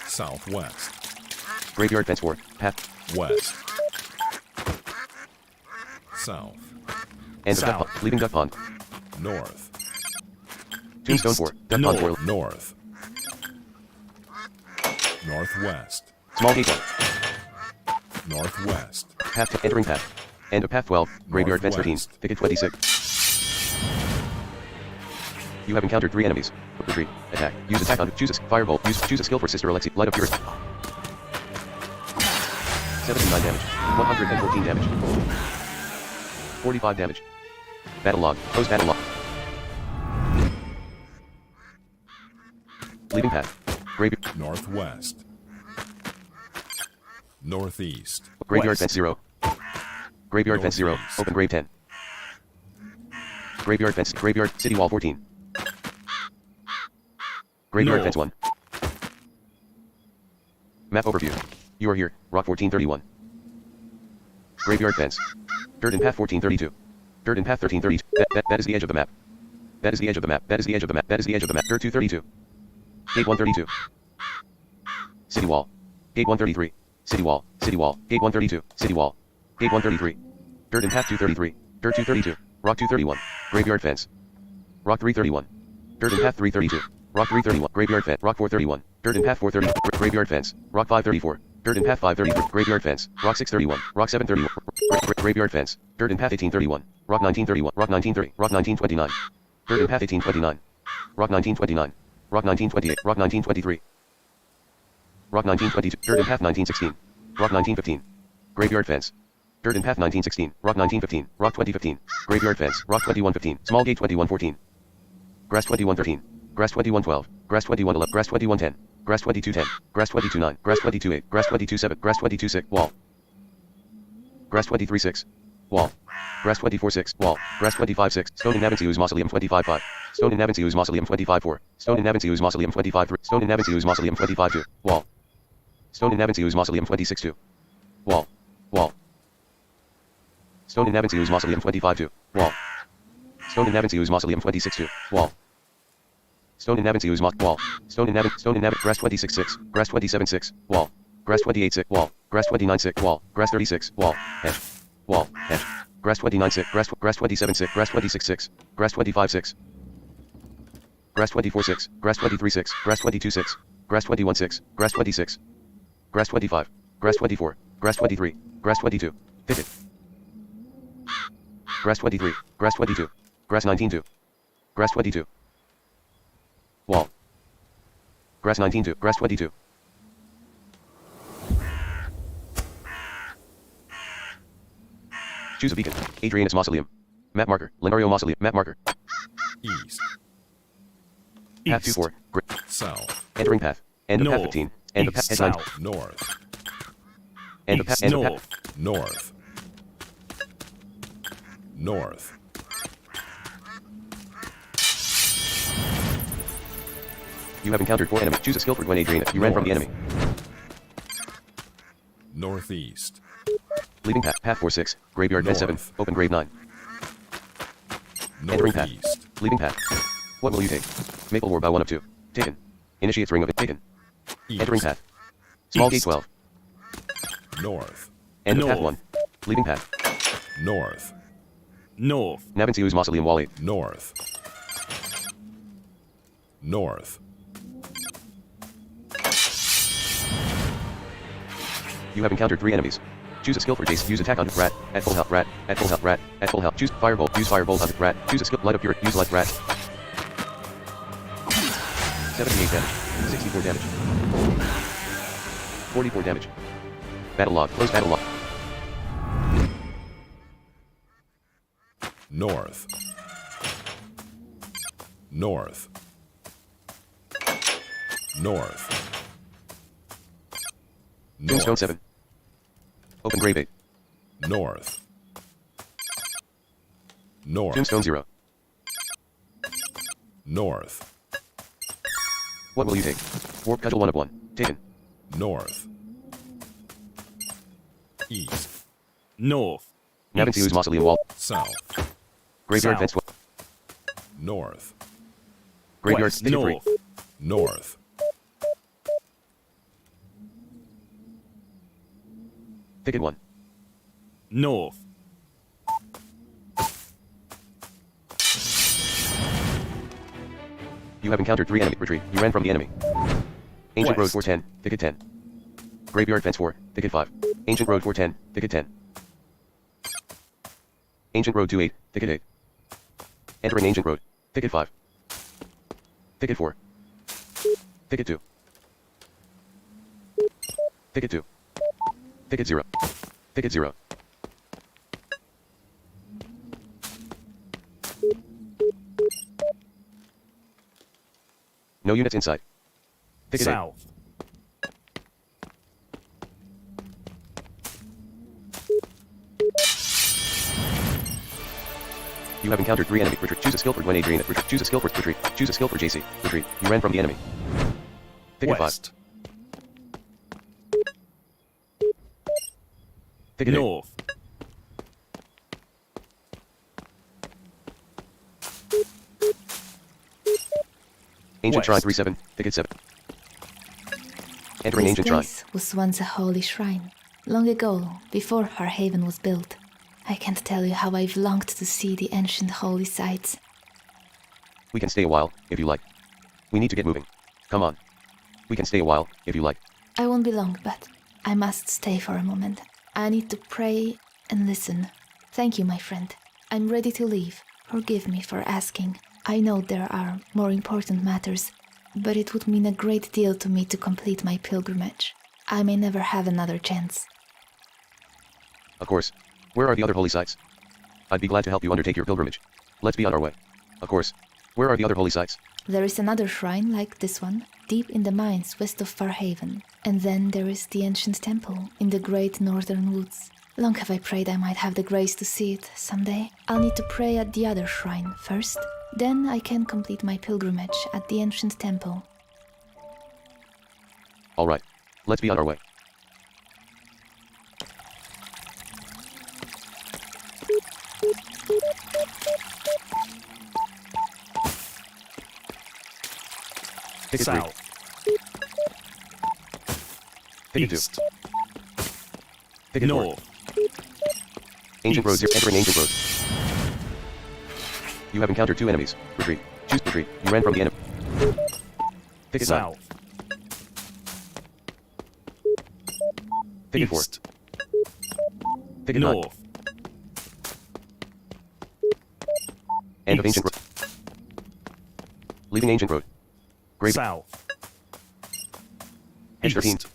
Southwest.
Graveyard fence 4. Path.
West. South.
End of Duck Pond. Leaving Duck Pond.
North.
Tombstone 4. Duck Pond 4.
North. Northwest.
Small gate 1.
Northwest.
Path 10. Entering path. End of path 12. Graveyard fence 13.
Northwest.
Thicket 26. You have encountered 3 enemies. Retreat. Attack. Use attack on. Choose a firebolt. Choose a skill for Sister Alexi. Light of purity. 79 damage. 114 damage. 45 damage. Battle log. Close battle log. Leaving path. Graveyard.
Northwest. Northeast.
Graveyard
West.
fence 0. Graveyard fence 0.
Northeast.
Open grave 10. Graveyard fence. Graveyard. City wall 14. Graveyard
North.
fence 1. Map overview. You are here. Rock 1431. Graveyard fence. Dirt and path 1432. Dirt and path 1332. That is the edge of the map. That is the edge of the map. That is the edge of the map. That is the edge of the map. Dirt 232. Gate 132. City wall. Gate 133. City wall. City wall. Gate 132. City wall. Gate 133. Dirt and path 233. Dirt 232. Rock 231. Graveyard fence. Rock 331. Dirt and path 332. Rock 331. Graveyard fence. Rock 431. Dirt and path 430. Graveyard fence. Rock 534. Dirt and path 533. Graveyard fence. Rock 631. Rock 731. Graveyard fence. Dirt and path 1831. Rock 1931. Rock 1930. Rock 1929. Dirt and path 1829. Rock 1929. Rock 1928. Rock 1923. Rock 1922. Dirt and Path 1916. Rock 1915. Graveyard Fence. Dirt and Path 1916. Rock 1915. Rock 2015. Graveyard Fence. Rock 2115. Small Gate 2114. Grass 2113. Grass 2112. Grass 2111. Grass 2110. Grass 2210. Grass 229. Grass 228. Grass 227. Grass 226. Wall. Grass 236. Wall. Grass 246. Wall. Grass 256. Stone in Navansius Mausoleum 255. Stone in Navansius Mausoleum 254. Stone in Navansius Mausoleum 253. Stone in Navansius Mausoleum 252. Wall. Stone in Navansius Mausoleum 262. Wall. Wall. Stone in Navansius Mausoleum 252. Wall. Stone in Navansius Mausoleum 262. Wall. Stone in Navansius Wall. Stone in Grass 266. Grass 276. Wall. Grass 286. Wall. Grass 296. Wall. Grass 36. Wall. Hedge. Wall. Hedge. Grass 296. Grass 276. Grass 266. Grass 256. Grass 246. Grass 236. Grass 226. Grass 216. Grass 26. Grass 25. Grass 24. Grass 23. Grass 22. Thicket. Grass 23. Grass 22. Grass 19-2. Grass 22. Wall. Grass 19-2. Grass 22. Choose a beacon. Adrianus Mausoleum. Map marker. Lenario Mausoleum. Map marker.
East.
Path 24.
South.
Entering path. End of path
North.
15. End of path.
East,
End
south.
North.
End of path.
East,
End of
north.
path.
North. North.
You have encountered 4 enemies. Choose a skill for Gwen Adrian. You ran from the enemy.
Northeast.
Leaving path. Path 46. Graveyard Fence 7.
North.
Open grave 9. Entering path.
Northeast.
Leaving path. What will you take? Maple War by 1 of 2. Taken. Initiates Ring of it. Taken. Entering
East.
path. Small Gate
East.
12.
North.
End of path
North.
1. Leaving path.
North.
North.
Navansius Mausoleum Wall 8.
North. North.
You have encountered 3 enemies. Choose a skill for Jace. Use attack on rat. At full health rat. At full health rat. At full health. Choose firebolt. Use firebolt on rat. Choose a skill light of pure. Use light rat. 78 damage. 64 damage. 44 damage. Battle log. Close battle log.
North. North. North.
Tombstone 7. Open grave 8.
North. North.
Tombstone 0.
North.
What will you take? Warp cudgel 1 of 1. Taken.
North. East.
North.
Navansius
East.
Mausoleum Wall.
South.
Graveyard
South.
Fence 12.
North.
Graveyard
West.
Thicket 3.
North.
North.
Thicket 1.
North.
You have encountered 3 enemy. Retreat. You ran from the enemy. Ancient Road
West.
410. Thicket 10. Graveyard Fence 4. Thicket 5. Ancient Road 410. Thicket 10. Ancient Road 28. Thicket 8. Entering Ancient Road. Thicket 5. Thicket 4. Thicket 2. Thicket 2. Thicket 0. Thicket 0. No units inside. Thicket 8.
South.
You have encountered 3 enemy. Retreat. Choose a skill for Gwen Adrian. Retreat. Choose a skill for retreat. Choose a skill for JC. Retreat. You ran from the enemy. Thicket 5.
West.
Thicket 8.
North.
Ancient Shrine
West.
37. Thicket 7. Entering
This
Ancient Shrine.
place was once a holy shrine, long ago, before our haven was built. I can't tell you how I've longed to see the ancient holy sites.
We can stay a while, if you like. We need to get moving. Come on. We can stay a while, if you like.
I won't be long, but I must stay for a moment. I need to pray and listen. Thank you, my friend. I'm ready to leave. Forgive me for asking. I know there are more important matters. but it would mean a great deal to me to complete my pilgrimage. I may never have another chance.
Of course. Where are the other holy sites? I'd be glad to help you undertake your pilgrimage. Let's be on our way. Of course. Where are the other holy sites?
There is another shrine like this one, deep in the mines west of Farhaven. And then there is the ancient temple in the great northern woods. Long have I prayed I might have the grace to see it someday. I'll need to pray at the other shrine first. Then I can complete my pilgrimage at the ancient temple.
All right. Let's be on our way. Ticket 3.
South.
Ticket 2.
East.
Ticket 4.
North.
Ancient Road
East.
0. Entering Ancient Road. You have encountered 2 enemies. Retreat. Choose retreat. You ran from the enemy. Ticket 9.
South.
Ticket 4.
East.
Ticket 9.
North.
End of
East.
Ancient Road. Leaving Ancient Road. Grave.
South.
Edge 13.
East.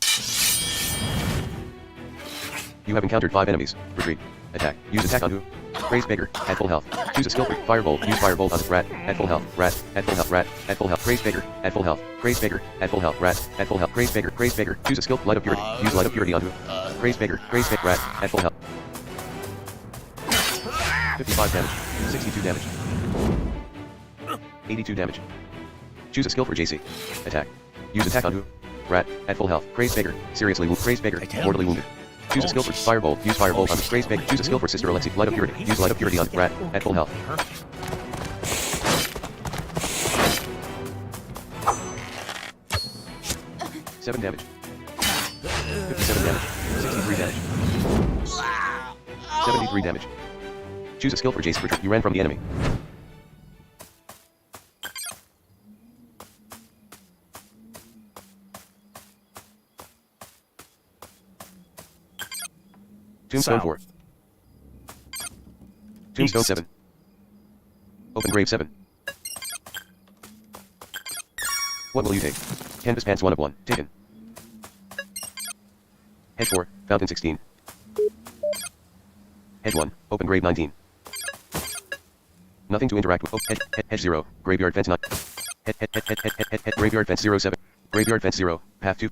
You have encountered 5 enemies. Retreat. Attack. Use attack on who? Praise Baker. At full health. Choose a skill free. Firebolt. Use Firebolt on Rat. At full health. Rat. At full health. Rat. At full health. Praise Baker. At full health. Praise Baker. At full health. Rat. At full health. Praise Baker. Praise Baker. Choose a skill. Light of Purity. Use Light of Purity on who? Praise Baker. Praise Baker. Rat. At full health. 55 damage. 62 damage. 82 damage. Choose a skill for JC. Attack. Use attack on who? Rat. At full health. Praise Baker. Seriously wounded. Praise Baker. Mortally wounded. Choose a skill for Firebolt. Use Firebolt on Praise Baker. Choose a skill for Sister Alexi. Light of Purity. Use Light of Purity on Rat. At full health. 7 damage. 57 damage. 63 damage. 73 damage. Choose a skill for Jace. Retreat. You ran from the enemy. Tombstone
South.
4. Tombstone
East.
7. Open grave 7. What will you take? Canvas pants 1 of 1. Taken. Hedge 4. Fountain 16. Hedge 1. Open grave 19. Nothing to interact with. Oh, hedge 0. Graveyard fence 9. Graveyard fence 0 7. Graveyard fence 0. Path 2.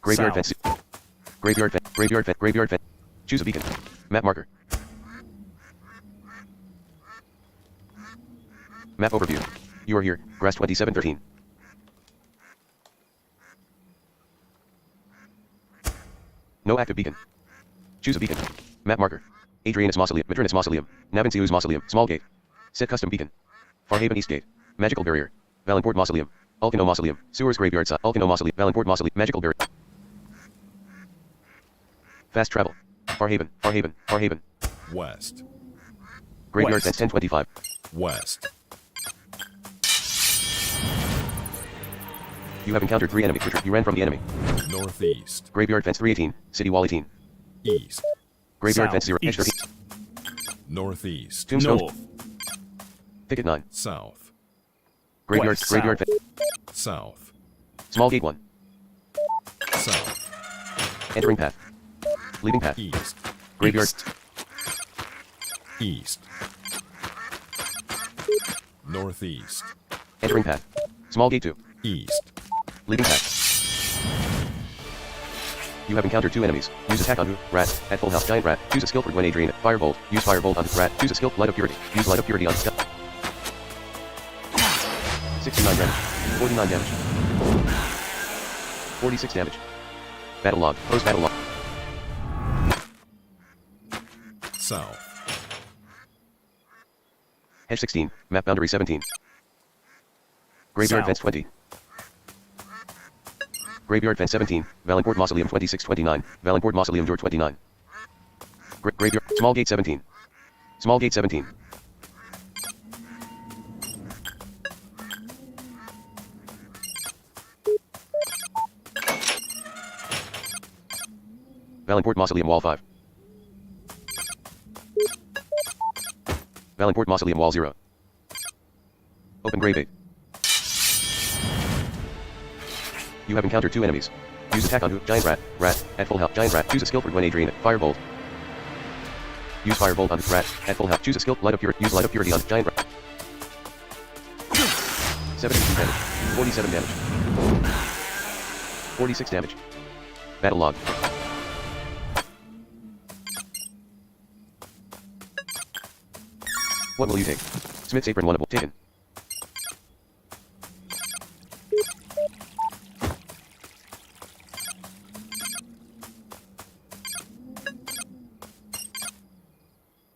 Graveyard
South.
fence. Graveyard fence. Graveyard fence. Graveyard fence. Choose a beacon. Map marker. Map overview. You are here. Grass 2713. No active beacon. Choose a beacon. Map marker. Adrianus Mausoleum. Madrinus Mausoleum. Navincius Mausoleum. Small gate. Set custom beacon. Farhaven East Gate. Magical barrier. Valenport Mausoleum. Alkano Mausoleum. Sewers Graveyard Site. Alkano Mausoleum. Valenport Mausoleum. Magical barrier. Fast travel. Farhaven. Farhaven. Farhaven.
West.
Graveyard
West.
fence 1025.
West.
You have encountered 3 enemies. You ran from the enemy.
Northeast.
Graveyard fence 318. City wall 18.
East.
Graveyard
South.
fence 0. Edge 13.
East.
Northeast.
Tombstone.
North.
Ticket 9.
South.
Graveyard.
West,
Graveyard
south.
fence.
South.
Small gate 1.
South.
Entering path. Leaving path.
East.
Graveyard.
East.
East. Northeast.
Entering path. Small gate 2.
East.
Leaving path. You have encountered 2 enemies. Use attack on who? Rat. At full health. Giant rat. Choose a skill for Gwen Adrian. Firebolt. Use Firebolt on rat. Choose a skill. Light of Purity. Use Light of Purity on stealth. 69 damage. 49 damage. 46 damage. Battle log. Post battle log.
South.
Hedge 16. Map boundary 17. Graveyard
South.
fence 20. Graveyard fence 17. Valenport Mausoleum 2629. Valenport Mausoleum door 29. Graveyard. Small gate 17. Small gate 17. Valenport Mausoleum wall 5. Valenport Mausoleum wall 0. Open grave 8. You have encountered 2 enemies. Use attack on who? Giant rat. Rat. At full health. Giant rat. Choose a skill for Gwen Adrian. Firebolt. Use firebolt on rat. At full health. Choose a skill. Light of purity. Use light of purity on giant rat. 72 damage. 47 damage. 46 damage. Battle log. What will you take? Smith's apron 1 of taken.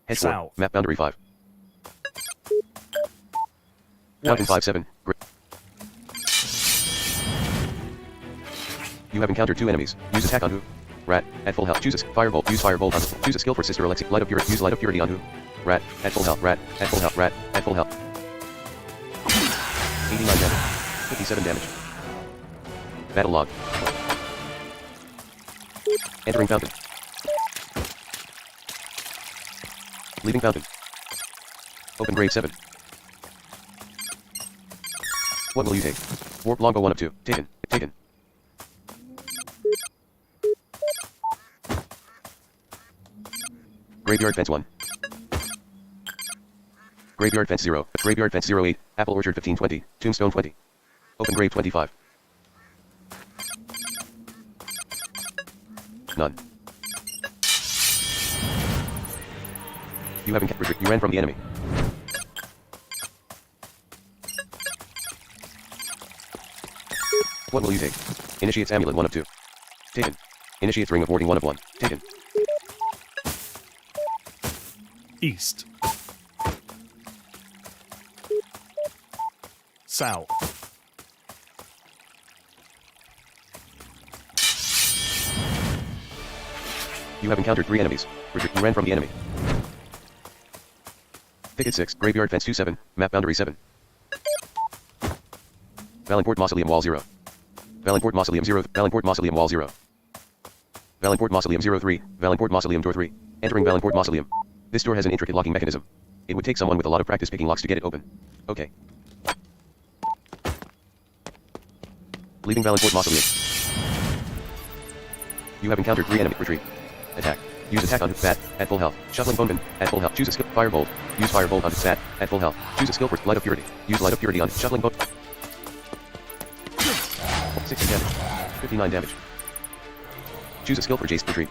Head 4.
South.
Map boundary 5. Mountain 5-7. You have encountered 2 enemies. Use attack on who? Rat. At full health. Choose a firebolt. Use firebolt on who? Choose a skill for Sister Alexi. Light of purity. Use light of purity on who? Rat. At full health. Rat. At full health. Rat. At full health. 89 damage. 57 damage. Battle log. Entering fountain. Leaving fountain. Open grave 7. What will you take? Warp longbow 1 of 2. Taken. Taken. Graveyard fence 1. Graveyard fence 0. Graveyard fence 08. Apple orchard 1520. Tombstone 20. Open grave 25. None. You haven't retreat. You ran from the enemy. What will you take? Initiates amulet 1 of 2. Taken. Initiates ring of warding 1 of 1. Taken.
East. South.
You have encountered 3 enemies. Retreat. You ran from the enemy. Thicket 6. Graveyard fence 27. Map boundary 7. Valenport Mausoleum wall 0. Valenport Mausoleum 0. Valenport Mausoleum wall 0. Valenport Mausoleum 03. Valenport Mausoleum door 3. Entering Valenport Mausoleum. This door has an intricate locking mechanism. It would take someone with a lot of practice picking locks to get it open. Okay. Leaving Valenport Mausoleum. You have encountered 3 enemy. Retreat. Attack. Use attack on bat. At full health. Shuffling boneman. At full health. Choose a skill. Firebolt. Use firebolt on bat. At full health. Choose a skill for light of purity. Use light of purity on shuffling bone. 60 damage. 59 damage. Choose a skill for Jace. Retreat.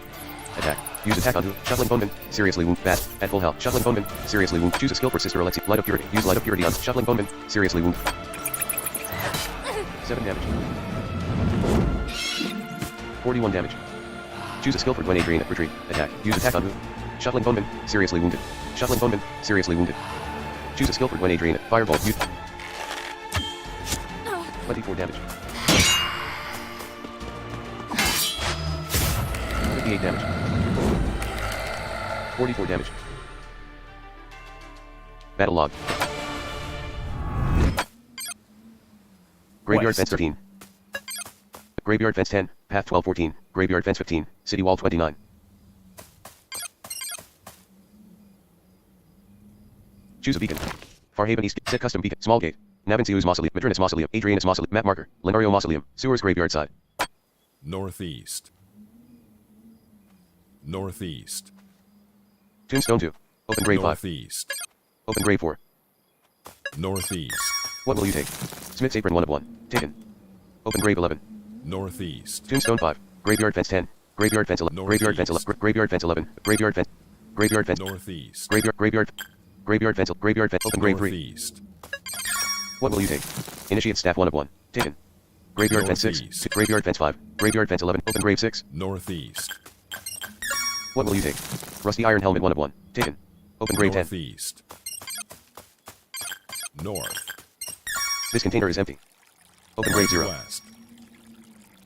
Attack. Use attack on who? Shuffling boneman. Seriously wound. Bat. At full health. Shuffling boneman. Seriously wound. Choose a skill for Sister Alexi. Light of purity. Use light of purity on shuffling boneman. Seriously wound. 7 damage. 41 damage. Choose a skill for Gwen Adrian. Retreat. Attack. Use attack on who? Shuffling boneman. Seriously wounded. Shuffling boneman. Seriously wounded. Choose a skill for Gwen Adrian. Firebolt. Use 24 damage. 58 damage. 44 damage. Battle log. Graveyard
West.
fence 13. Graveyard fence 10. Path 1214. Graveyard fence 15. City wall 29. Choose a beacon. Farhaven East. Set custom beacon. Small gate. Navansius Mausoleum. Matrinus Mausoleum. Adrianus Mausoleum. Map marker. Lenario Mausoleum. Sewers graveyard side.
Northeast. Northeast.
Tombstone 2. Open grave 5.
Northeast.
Open grave 4.
Northeast.
What will you take? Smith's apron 1 of 1. Taken. Open grave 11.
Northeast.
Tombstone 5. Graveyard fence 10. Graveyard fence 11. Graveyard fence 11. Graveyard fence 11. Graveyard fence. Graveyard fence.
Northeast.
Graveyard fence. Graveyard fence. Open grave 3.
Northeast.
What will you take? Initiate staff 1 of 1. Taken. Graveyard fence 6.
Northeast.
Graveyard fence 5. Graveyard fence 11. Open grave 6.
Northeast.
What will you take? Rusty iron helmet 1 of 1. Taken. Open grave 10.
Northeast. North.
This container is empty. Open grave 0.
West.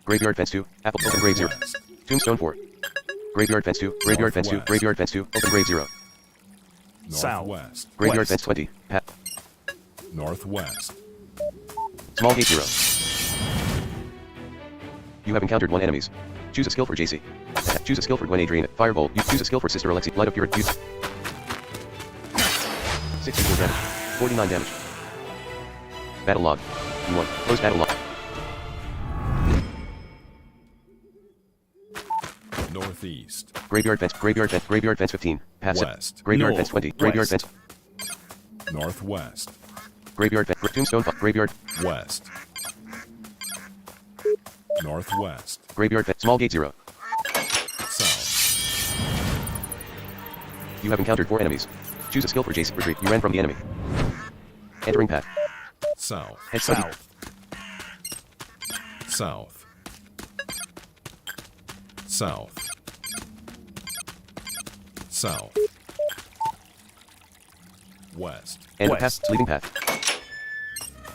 Graveyard fence 2. Apple. Open grave 0.
West.
Tombstone 4. Graveyard fence 2. Graveyard fence 2.
Northwest.
Graveyard fence 2. Open grave 0.
South.
Northwest.
Graveyard
West.
fence 20. Pat.
Northwest.
Small gate 0. You have encountered 1 enemies. Choose a skill for JC. Choose a skill for Gwen Adrian. Firebolt. You choose a skill for Sister Alexi. Light of purity. Use 64 damage. 49 damage. Battle log. You won. Close battle log.
Northeast.
Graveyard fence, graveyard fence 15. Path 7.
West.
Graveyard
North.
fence 20. Graveyard
West.
fence.
Northwest.
Graveyard fence. Tombstone. Graveyard.
West. Northwest.
Graveyard fence. Small gate 0.
South.
You have encountered 4 enemies. Choose a skill for JC. Retreat. You ran from the enemy. Entering path.
South.
Head south.
South. South. South. West.
End of
West.
path. Leaving path.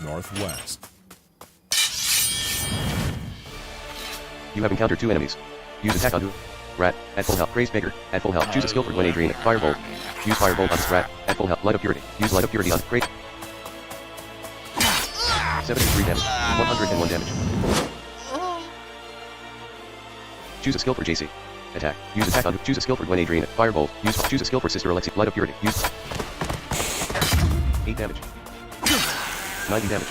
Northwest.
You have encountered 2 enemies. Use attack on Rat. At full health. Crazed Baker. At full health. Choose a skill for Gwen Adrian. Firebolt. Use Firebolt on Rat. At full health. Light of Purity. Use Light of Purity on Crazed. 73 damage. 101 damage. Choose a skill for JC. Attack. Use attack on. Choose a skill for Gwen Adrian. Firebolt. Choose a skill for Sister Alexi. Light of Purity. Use 8 damage. 90 damage.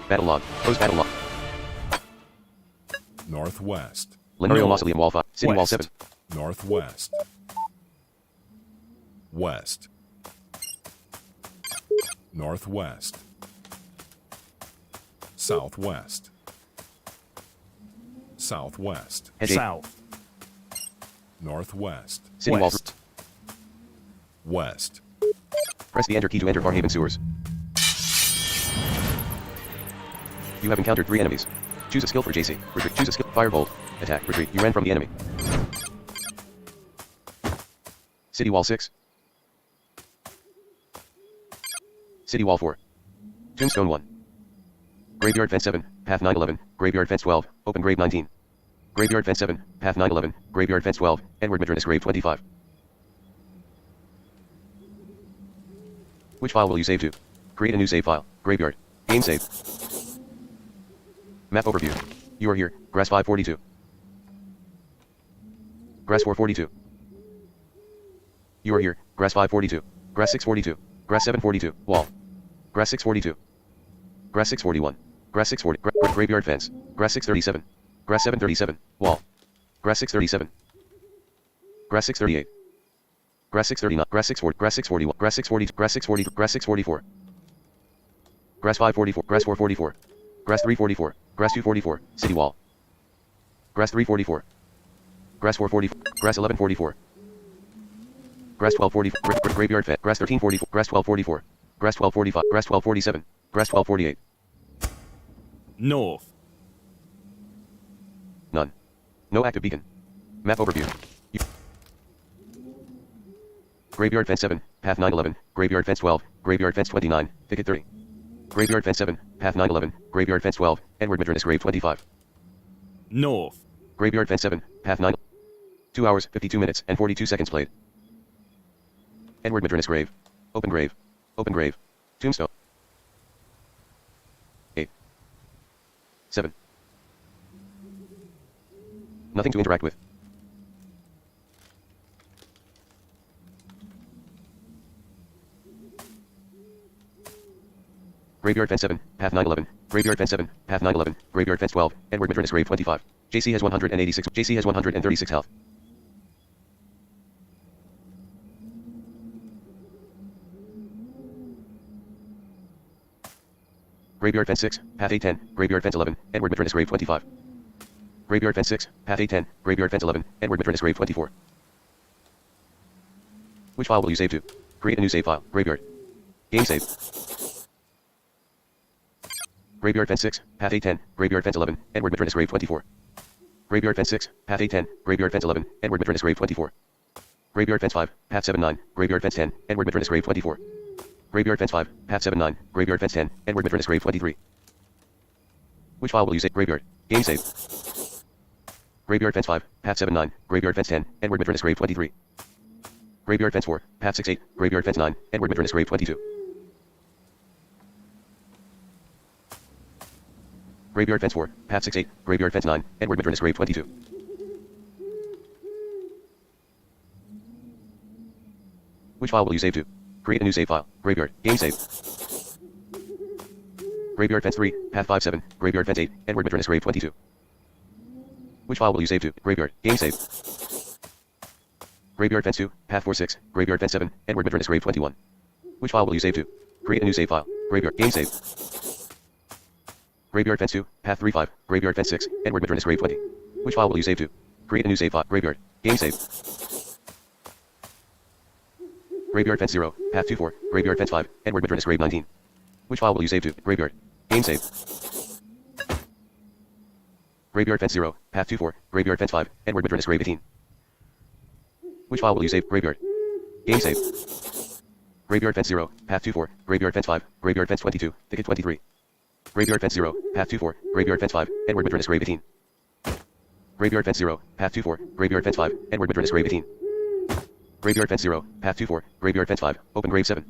Battle log. Close battle log.
Northwest.
Lineal
North.
Mausoleum Wall 5. City Wall
West.
7.
Northwest. West. Northwest. Southwest. Southwest.
Head 8.
South.
Northwest.
City Wall 3.
West.
West.
Press the enter key to enter Farhaven sewers. You have encountered 3 enemies. Choose a skill for JC. Retreat. Choose a skill. Firebolt. Attack. Retreat. You ran from the enemy. City Wall 6. City Wall 4. Tombstone 1. Graveyard Fence 7. Path 911. Graveyard Fence 12. Open Grave 19. Graveyard Fence 7. Path 911. Graveyard Fence 12. Edward Madrinus Grave 25. Which file will you save to? Create a new save file. Graveyard. Game save. Map overview. You are here. Grass 542. Grass 442. You are here. Grass 542. Grass 642. Grass 742. Wall. Grass 642. Grass 641. Grass 640. Graveyard fence. Grass 637. Grass 737. Wall. Grass 637. Grass 638. Grass 639. Grass 640. Grass 641. Grass 640. Grass 640. Grass 644. Grass 544. Grass 444. Grass 344. Grass 244. City wall. Grass 344. Grass 444. Grass 1144. Grass 1244. Graveyard fence. Grass 1344. Grass 1244. Grass 1245. Grass 1247. Grass 1248.
North.
None. No active beacon. Map overview. Graveyard fence 7. Path 911. Graveyard fence 12. Graveyard fence 29. Thicket 30. Graveyard fence 7. Path 911. Graveyard fence 12. Edward Madrinus Grave 25.
North.
Graveyard fence 7. Path 9. 2 hours, 52 minutes, and 42 seconds played. Edward Madrinus Grave. Open grave. Open grave. Tombstone. 8. 7. Nothing to interact with. Graveyard fence 7, path 911. Graveyard fence 7, path 911. Graveyard fence 12. Edward Madrinus Grave 25. JC has 186. JC has 136 health. Graveyard fence 6, path 810. Graveyard fence 11. Edward Madrinus Grave 25. Graveyard fence 6, path 810. Graveyard fence 11. Edward Madrinus Grave 24. Which file will you save to? Create a new save file. Graveyard. Game save. Graveyard fence 6, path 810. Graveyard fence 11. Edward Madrinus Grave 24. Graveyard fence 6, path 810. Graveyard fence 11. Edward Madrinus Grave 24. Graveyard fence 5, path 79. Graveyard fence 10. Edward Madrinus Grave 24. Graveyard fence 5, path 79. Graveyard fence 10. Edward Madrinus Grave 23. Which file will you save? Graveyard. Game save. Graveyard fence 5, path 79. Graveyard fence 10. Edward Madrinus Grave 23. Graveyard fence 4, path 68. Graveyard fence 9. Edward Madrinus Grave 22. Graveyard fence 4, path 68. Graveyard fence 9. Edward Madrinus Grave 22. Which file will you save to? Create a new save file. Graveyard. Game save. Graveyard fence 3, path 57. Graveyard fence 8. Edward Madrinus Grave 22. Which file will you save to? Graveyard. Game save. Graveyard fence 2, path 46, graveyard fence 7, Edward Maternus grave 21. Which file will you save to? Create a new save file. Graveyard. Game save. Graveyard fence 2, path 35, graveyard fence 6, Edward Maternus grave 20. Which file will you save to? Create a new save file. Graveyard. Game save. Graveyard fence 0, path 24, graveyard fence 5, Edward Maternus grave 19. Which file will you save to? Graveyard. Game save. Graveyard fence 0, path 24, graveyard fence 5, Edward Maternus grave 18. Which file will you save? Graveyard. Game save. Graveyard fence 0, path 24, graveyard fence 5, graveyard fence 22, ticket 23. Graveyard fence 0, path 24, graveyard fence 5, Edward Maternus grave 18. Graveyard fence 0, path 24, graveyard fence 5, Edward Maternus grave 18. Graveyard fence 0, path 24, graveyard fence 5, open grave 7.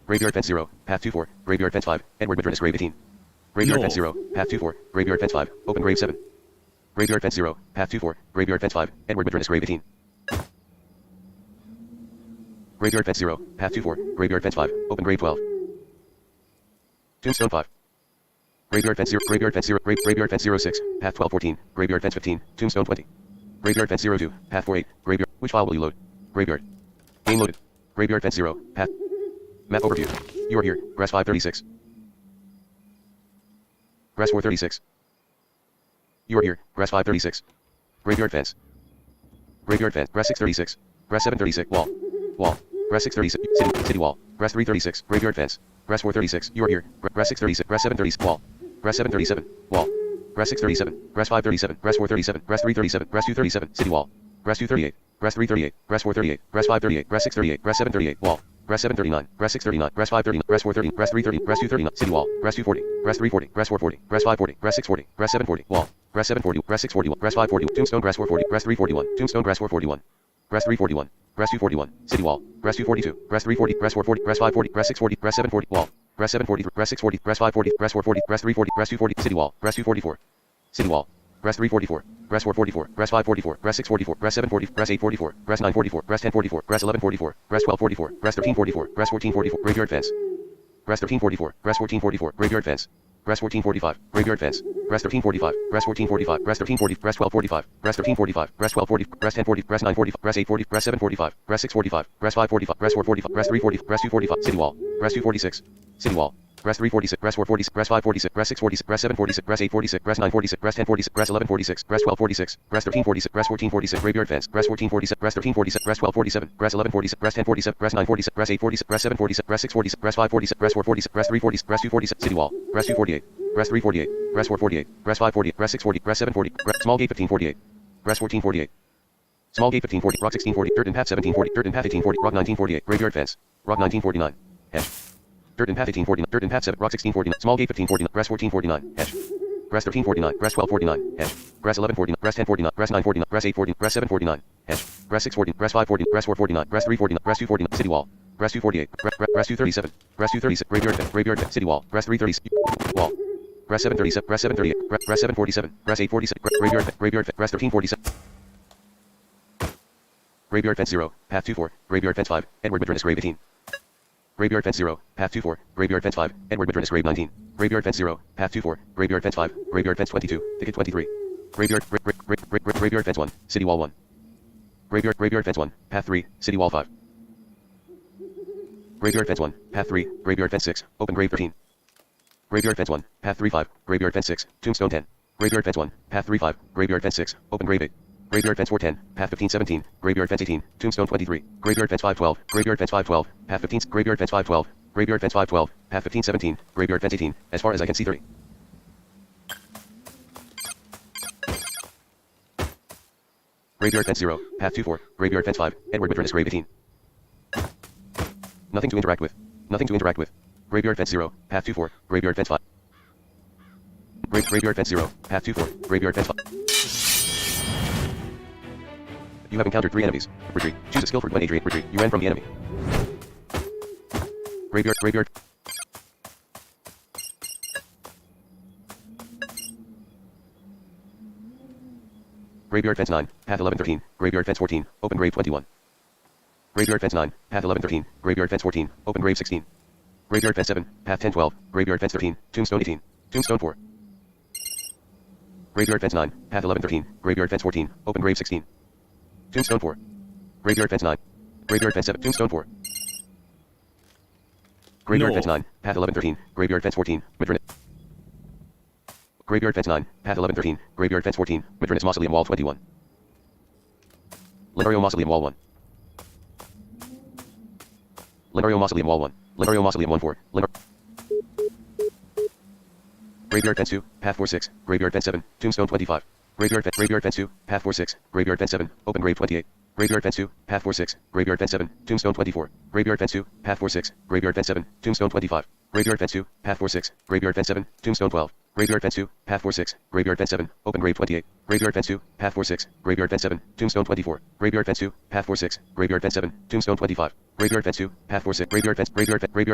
Graveyard fence 0, path 24, graveyard fence 5, Edward Maternus grave 18. Graveyard fence 0, path 24, graveyard fence 5, open grave 7. Graveyard fence 0, path 24, graveyard fence 5, Edward Maternus grave 18. Graveyard fence 0, path 24, graveyard fence 5, open grave 12. Tombstone 5. Graveyard fence 0, graveyard fence 06, path 1214, graveyard fence 15, tombstone 20. Graveyard fence 02, path 48, graveyard. Which file will you load? Graveyard. Game loaded. Graveyard fence 0, path. Map overview. You are here, grass 536. Grass 436. You are here, grass 536. Graveyard fence. Graveyard fence, grass 636. Grass 736, wall. Wall. Grass 636, city wall. Grass 336, graveyard fence. Grass 436, you are here, grass 636, grass 736, wall. Grass 737, wall. Grass 637, grass 537, grass 437, grass 337, grass 237, city wall. Grass 238, grass 338, grass 438, grass 538, grass 638, grass 738, wall. Grass 739, grass 639, grass 539, grass 430, grass 330, grass 239, city wall. Grass 240, grass 340, grass 440, grass 540, grass 640, grass 740, wall. Grass 740, grass 641, grass 540, tombstone grass 440, grass 341, tombstone grass 441. Grass 341, grass 241, city wall. Grass 242, grass 340, grass 440, grass 540, grass 640, grass 740, wall. Grass 740, grass 640, grass 540, grass 440, grass 340, grass 240, city wall. Grass 244, city wall. Grass 344, grass 444, grass 544, grass 644, grass 740, grass 844, grass 944, grass 1044, grass 1144, grass 1244, grass 1344, grass 1444, graveyard fence. Grass 1344, grass 1444, graveyard fence. Grass 1445, graveyard fence. Grass 1345, grass 1445, grass 1340, grass 1245, grass 1345, grass 1240, grass 1040, grass 940, grass 840, grass 745, grass 645, grass 545, grass 445, grass 340, grass 245, city wall. Grass 246, city wall. Grass 346, grass 446, grass 546, grass 646, grass 746, grass 846, grass 946, grass 1046, grass 1146, grass 1246, grass 1346, grass 1446, graveyard fence, grass 1447, grass 1346, grass 1247, grass 1146, grass 1047, grass 946, grass 846, grass 746, grass 646, grass 546, grass 446, grass 346, grass 246, city wall. Grass 248, grass 348, grass 448, grass 540, grass 640, grass 740, small gate 1548, grass 1448. Small gate 1540, rock 1640, dirt and path 1740, dirt and path 1840, rock 1948, graveyard fence, rock 1949, hedge. Dirt and path 1849, dirt and path 7, rock 1649, small gate 1549, grass 1449, hedge. Grass 1349, grass 1249, hedge. Grass 1149, grass 1049, grass 949, grass 840, grass 749, hedge. Grass 640, grass 540, grass 449, grass 349, grass 249, city wall. Grass 248, grass 237, grass 236, graveyard fence, city wall. Grass 330, wall. Grass 737, grass 738, grass 747, grass 847, graveyard fence, grass 1347. Graveyard fence 0, path 24, graveyard fence 5, Edward Maternus grave 18. Graveyard fence 0, path 24, graveyard fence 5, Edward Maternus grave 19. Graveyard fence 0, path 24, graveyard fence 5, graveyard fence 22, ticket 23. Graveyard fence 1, city wall 1. Graveyard fence 1, path 3, city wall 5. Graveyard fence 1, path 3, graveyard fence 6, open grave 13. Graveyard fence 1, path 3 5, graveyard fence 6, tombstone 10. Graveyard fence 1, path 3 5, graveyard fence 6, open grave 8. Graveyard fence 410, path 15 17, graveyard fence 18, tombstone 23. Graveyard fence 512, graveyard fence 512, path 15, graveyard fence 512, graveyard fence 512, path 15 17, graveyard fence 18, as far as I can see 30. Graveyard fence 0, path 24, graveyard fence 5, Edward Maternus grave 18. Nothing to interact with. Nothing to interact with. Graveyard fence 0, path 24, graveyard fence 5. Graveyard fence 0, path 24, graveyard fence 5. You have encountered 3 enemies. Retreat. Choose a skill for 1 Adrian. Retreat. You ran from the enemy. Graveyard. Graveyard fence 9, path 11 13, graveyard fence 14, open grave 21. Graveyard fence 9, path 11 13, graveyard fence 14, open grave 16. Graveyard fence 7, path 10 12, graveyard fence 13, tombstone 18, tombstone 4. Graveyard fence 9, path 11 13, graveyard fence 14, open grave 16. Tombstone 4. Graveyard fence 9. Graveyard fence 7, tombstone 4. Graveyard fence 9, path 11 13, graveyard fence 14, Madrid. Graveyard fence 9, path 11 13, graveyard fence 14, Madrinus Mausoleum wall 21. Lenario Mausoleum wall 1. Lenario Mausoleum wall 1. Lenario Mausoleum 1 4. Graveyard fence 2, path 4 6, graveyard fence 7, tombstone 25. Graveyard fence 2, path 4 6, graveyard fence 7, open grave 28. Graveyard fence 2, path 4 6, graveyard fence 7, tombstone 24. Graveyard fence 2, path 4 6, graveyard fence 7, tombstone 25. Graveyard fence 2, path 4 6, graveyard fence 7, tombstone 12. Graveyard fence 2, path 4 6, graveyard fence 7, open grave 28. Graveyard fence 2, path 4 6, graveyard fence 7, tombstone 24. Graveyard fence 2, path 4 6, graveyard fence 7, tombstone 25. Graveyard fence 2, path 4 6, graveyard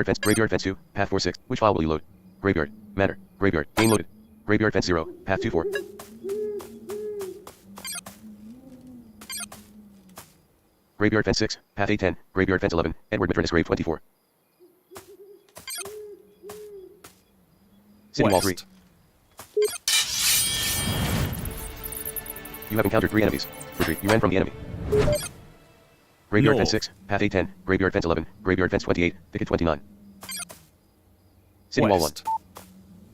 fence 2, path 4 6. Which file will you load? Graveyard, manner, graveyard, game loaded. Graveyard fence 0, path 2 4. Graveyard fence 6, path 8 10, graveyard fence 11, Edward Madrinus grave 24. City wall 3. You have encountered 3 enemies. Retreat, you ran from the enemy. Graveyard fence 6, path 8 10, graveyard fence 11, graveyard fence 28, thicket 29. City wall 1.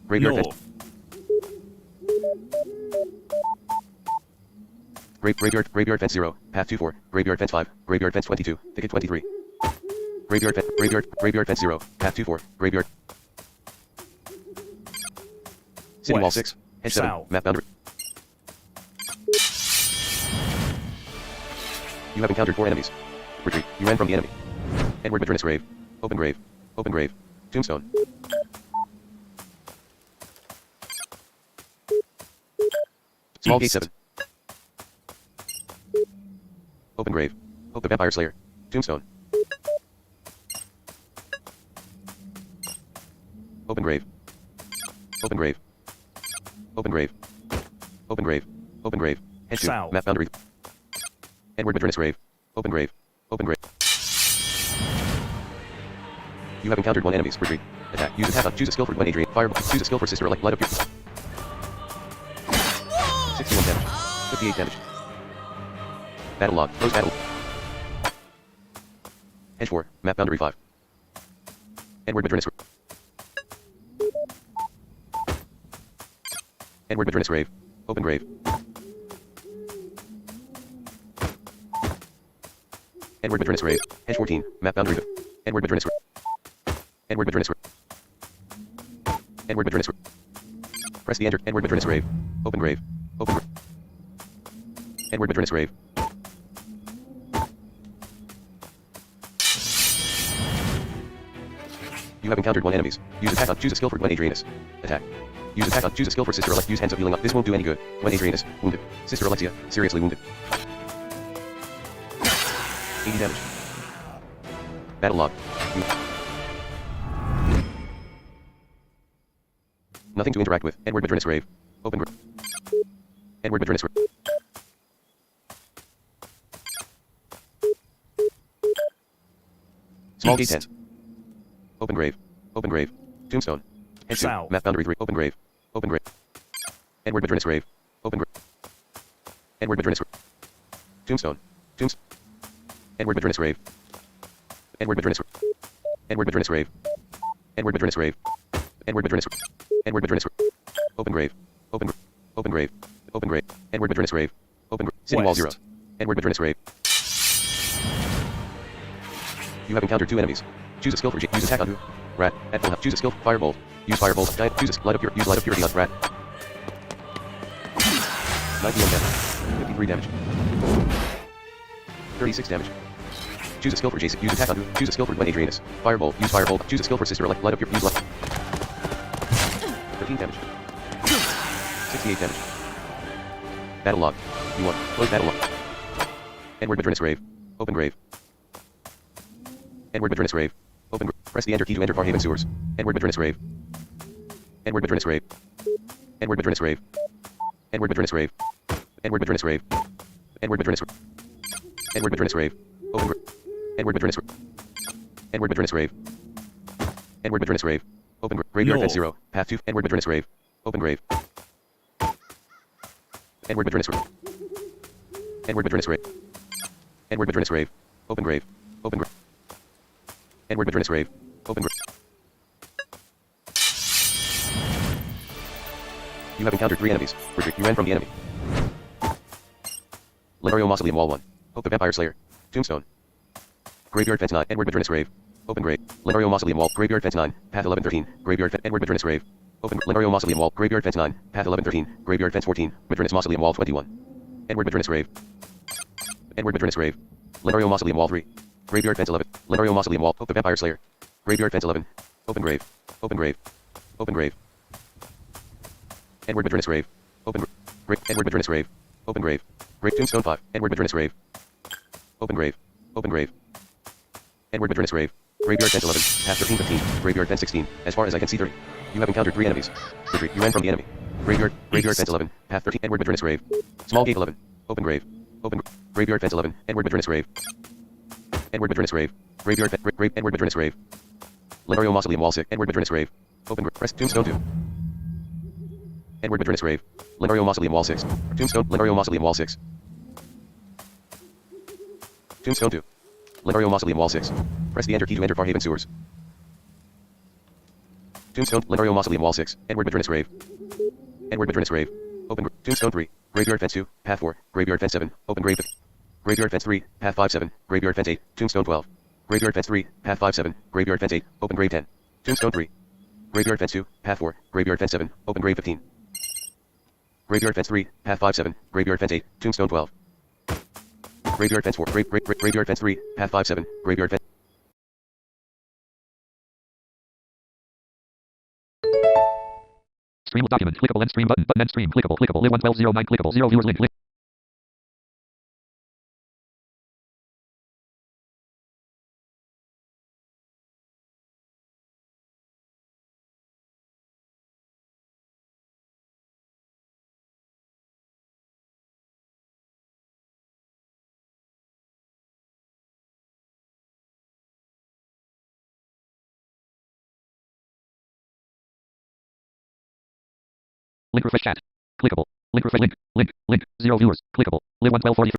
Graveyard fence. Graveyard fence 0, path 2 4, graveyard fence 5, graveyard fence 22, thicket 23. Graveyard fence 0, path 2 4, graveyard. City wall 6, hedge 7, map boundary. You have encountered 4 enemies. Retreat, you ran from the enemy. Edward Madrinus grave, open grave, open grave, tombstone. Small gate 7. Open grave. Hope the Vampire Slayer. Tombstone. Open grave. Open grave. Open grave. Open grave. Open grave. Head 2. Map boundary. Edward Madrinus grave. Open grave. Open grave. You have encountered 1 enemy's retreat. Attack. Use attack on. Choose a skill for 1 Adrian. Fire. Choose a skill for sister. Light up your. 61 damage. 58 damage. Battle log. Close battle. Hedge 4. Map boundary 5. Edward Madrinus. Edward Madrinus grave. Open grave. Edward Madrinus grave. Hedge 14. Map boundary. Edward Madrinus. Edward Madrinus. Edward Madrinus. Press the enter. Edward Madrinus grave. Open grave. Open grave. Edward Madrinus grave. You have encountered 1 enemies. Use attack on. Choose a skill for 1 Adrianus. Attack. Use attack on. Choose a skill for Sister Alexia. Use hands of healing up. This won't do any good. 1 Adrianus. Wounded. Sister Alexia. Seriously wounded. 80 damage. Battle log. Nothing to interact with. Edward Madrinus grave. Open grave. Edward Madrinus grave. Small gate 10. Open grave. Open grave. Tombstone. Head 2. Map boundary 3. Open grave. Open grave. Edward Madrinus grave. Open grave. Edward Madrinus grave. Tombstone. Tombstone. Edward Madrinus grave. Edward Madrinus grave. Edward Madrinus grave. Edward Madrinus grave. Edward Madrinus grave. Edward Madrinus grave. Open grave. Open grave. Open grave. Open grave. Edward Madrinus grave. Open grave. City wall 0. Edward Madrinus grave. You have encountered 2 enemies. Choose a skill for J. Use attack on who? Rat. At full health. Choose a skill. Firebolt. Use firebolt. Giant. Choose a light up your. Use light up purity on rat. 91 damage. 53 damage. 36 damage. Choose a skill for Jason. Use attack on who? Choose a skill for Gwen Adrianus. Firebolt. Use firebolt. Choose a skill for sister. Light up your. Use light. 13 damage. 68 damage. Battle log. You won. Close battle log. Edward Madrinus grave. Open grave. Edward Madrinus grave. Open grave. Press the enter key to enter Farhaven sewers. Edward Madrinus grave. Edward Madrinus grave. Edward Madrinus grave. Edward Madrinus grave. Edward Madrinus grave. Edward Madrinus grave. Edward Madrinus grave. Open grave. Edward Madrinus grave. Edward Madrinus grave. Edward Madrinus grave. Open grave. Graveyard fence 0. Path 2. Edward Madrinus grave. Open grave. Edward Madrinis grave. Edward Madrinis grave. Edward Madrinis grave. Open grave. Open grave. Edward Madrinis grave. Open grave. You have encountered 3 enemies. Retreat. You ran from the enemy. Lenario Mausoleum Wall 1. Hope the Vampire Slayer. Tombstone. Graveyard Fence 9. Edward Madrinis grave. Open grave. Lenario Mausoleum Wall. Graveyard Fence 9. Path 1113. Graveyard Fence. Edward Madrinis grave. Open. Lenario Mausoleum Wall. Graveyard Fence 9. Path 1113. Graveyard Fence 14. Madrinis Mausoleum Wall 21. Edward Madrinis grave. Edward Madrinis grave. Lenario Mausoleum Wall 3. Graveyard Fence 11. Lenario Mausoleum Wall. Hope the Vampire Slayer. Graveyard Fence 11. Open grave. Open grave. Open grave. Edward Madrinis grave. Open grave. Edward Madrinis grave. Open grave. Grave Tombstone 5. Edward Madrinis grave. Open grave. Open grave. Edward Madrinis grave. Graveyard Fence 11. Path 1315. Graveyard Fence 16. As far as I can see 30. You have encountered 3 enemies. Retreat. You ran from the enemy. Graveyard Fence 11. Path 13. Edward Madrinis grave. Small Gate 11. Open grave. Open Graveyard Fence 11. Edward Madrinis grave. Edward Madrinis grave. Graveyard grave. Edward Madrinis grave. Lenario Mausoleum Wall 6. Edward Madrinis grave. Open press Tombstone 2. Edward Madrinis grave. Lenario Mausoleum Wall 6. Tombstone. Lenario Mausoleum Wall 6. Tombstone 2. Lenario Mausoleum Wall 6. Press the enter key to enter Farhaven sewers. Tombstone. Lenario Mausoleum Wall 6. Edward Madrinis grave. Edward Madrinis grave. Open Tombstone 3. Graveyard Fence 2. Path 4. Graveyard Fence 7. Open grave. Graveyard Fence 3. Path 5 7. Graveyard Fence 8. Tombstone 12. Graveyard Fence 3. Path 5 7. Graveyard Fence 8. Open grave 10. Tombstone 3. Graveyard Fence 2. Path 4. Graveyard Fence 7. Open grave 15. Graveyard Fence 3. Path 5 7. Graveyard Fence 8. Tombstone 12. Graveyard Fence 4. Graveyard Fence 3. Path 5 7. Graveyard Fence.
Stream document. Clickable end stream button. Button end stream. Clickable. Clickable. Live 11209. Clickable. 0 viewers link. Link refresh chat. Clickable. Link refresh link. Link. Link. 0 viewers. Clickable. Live 11243.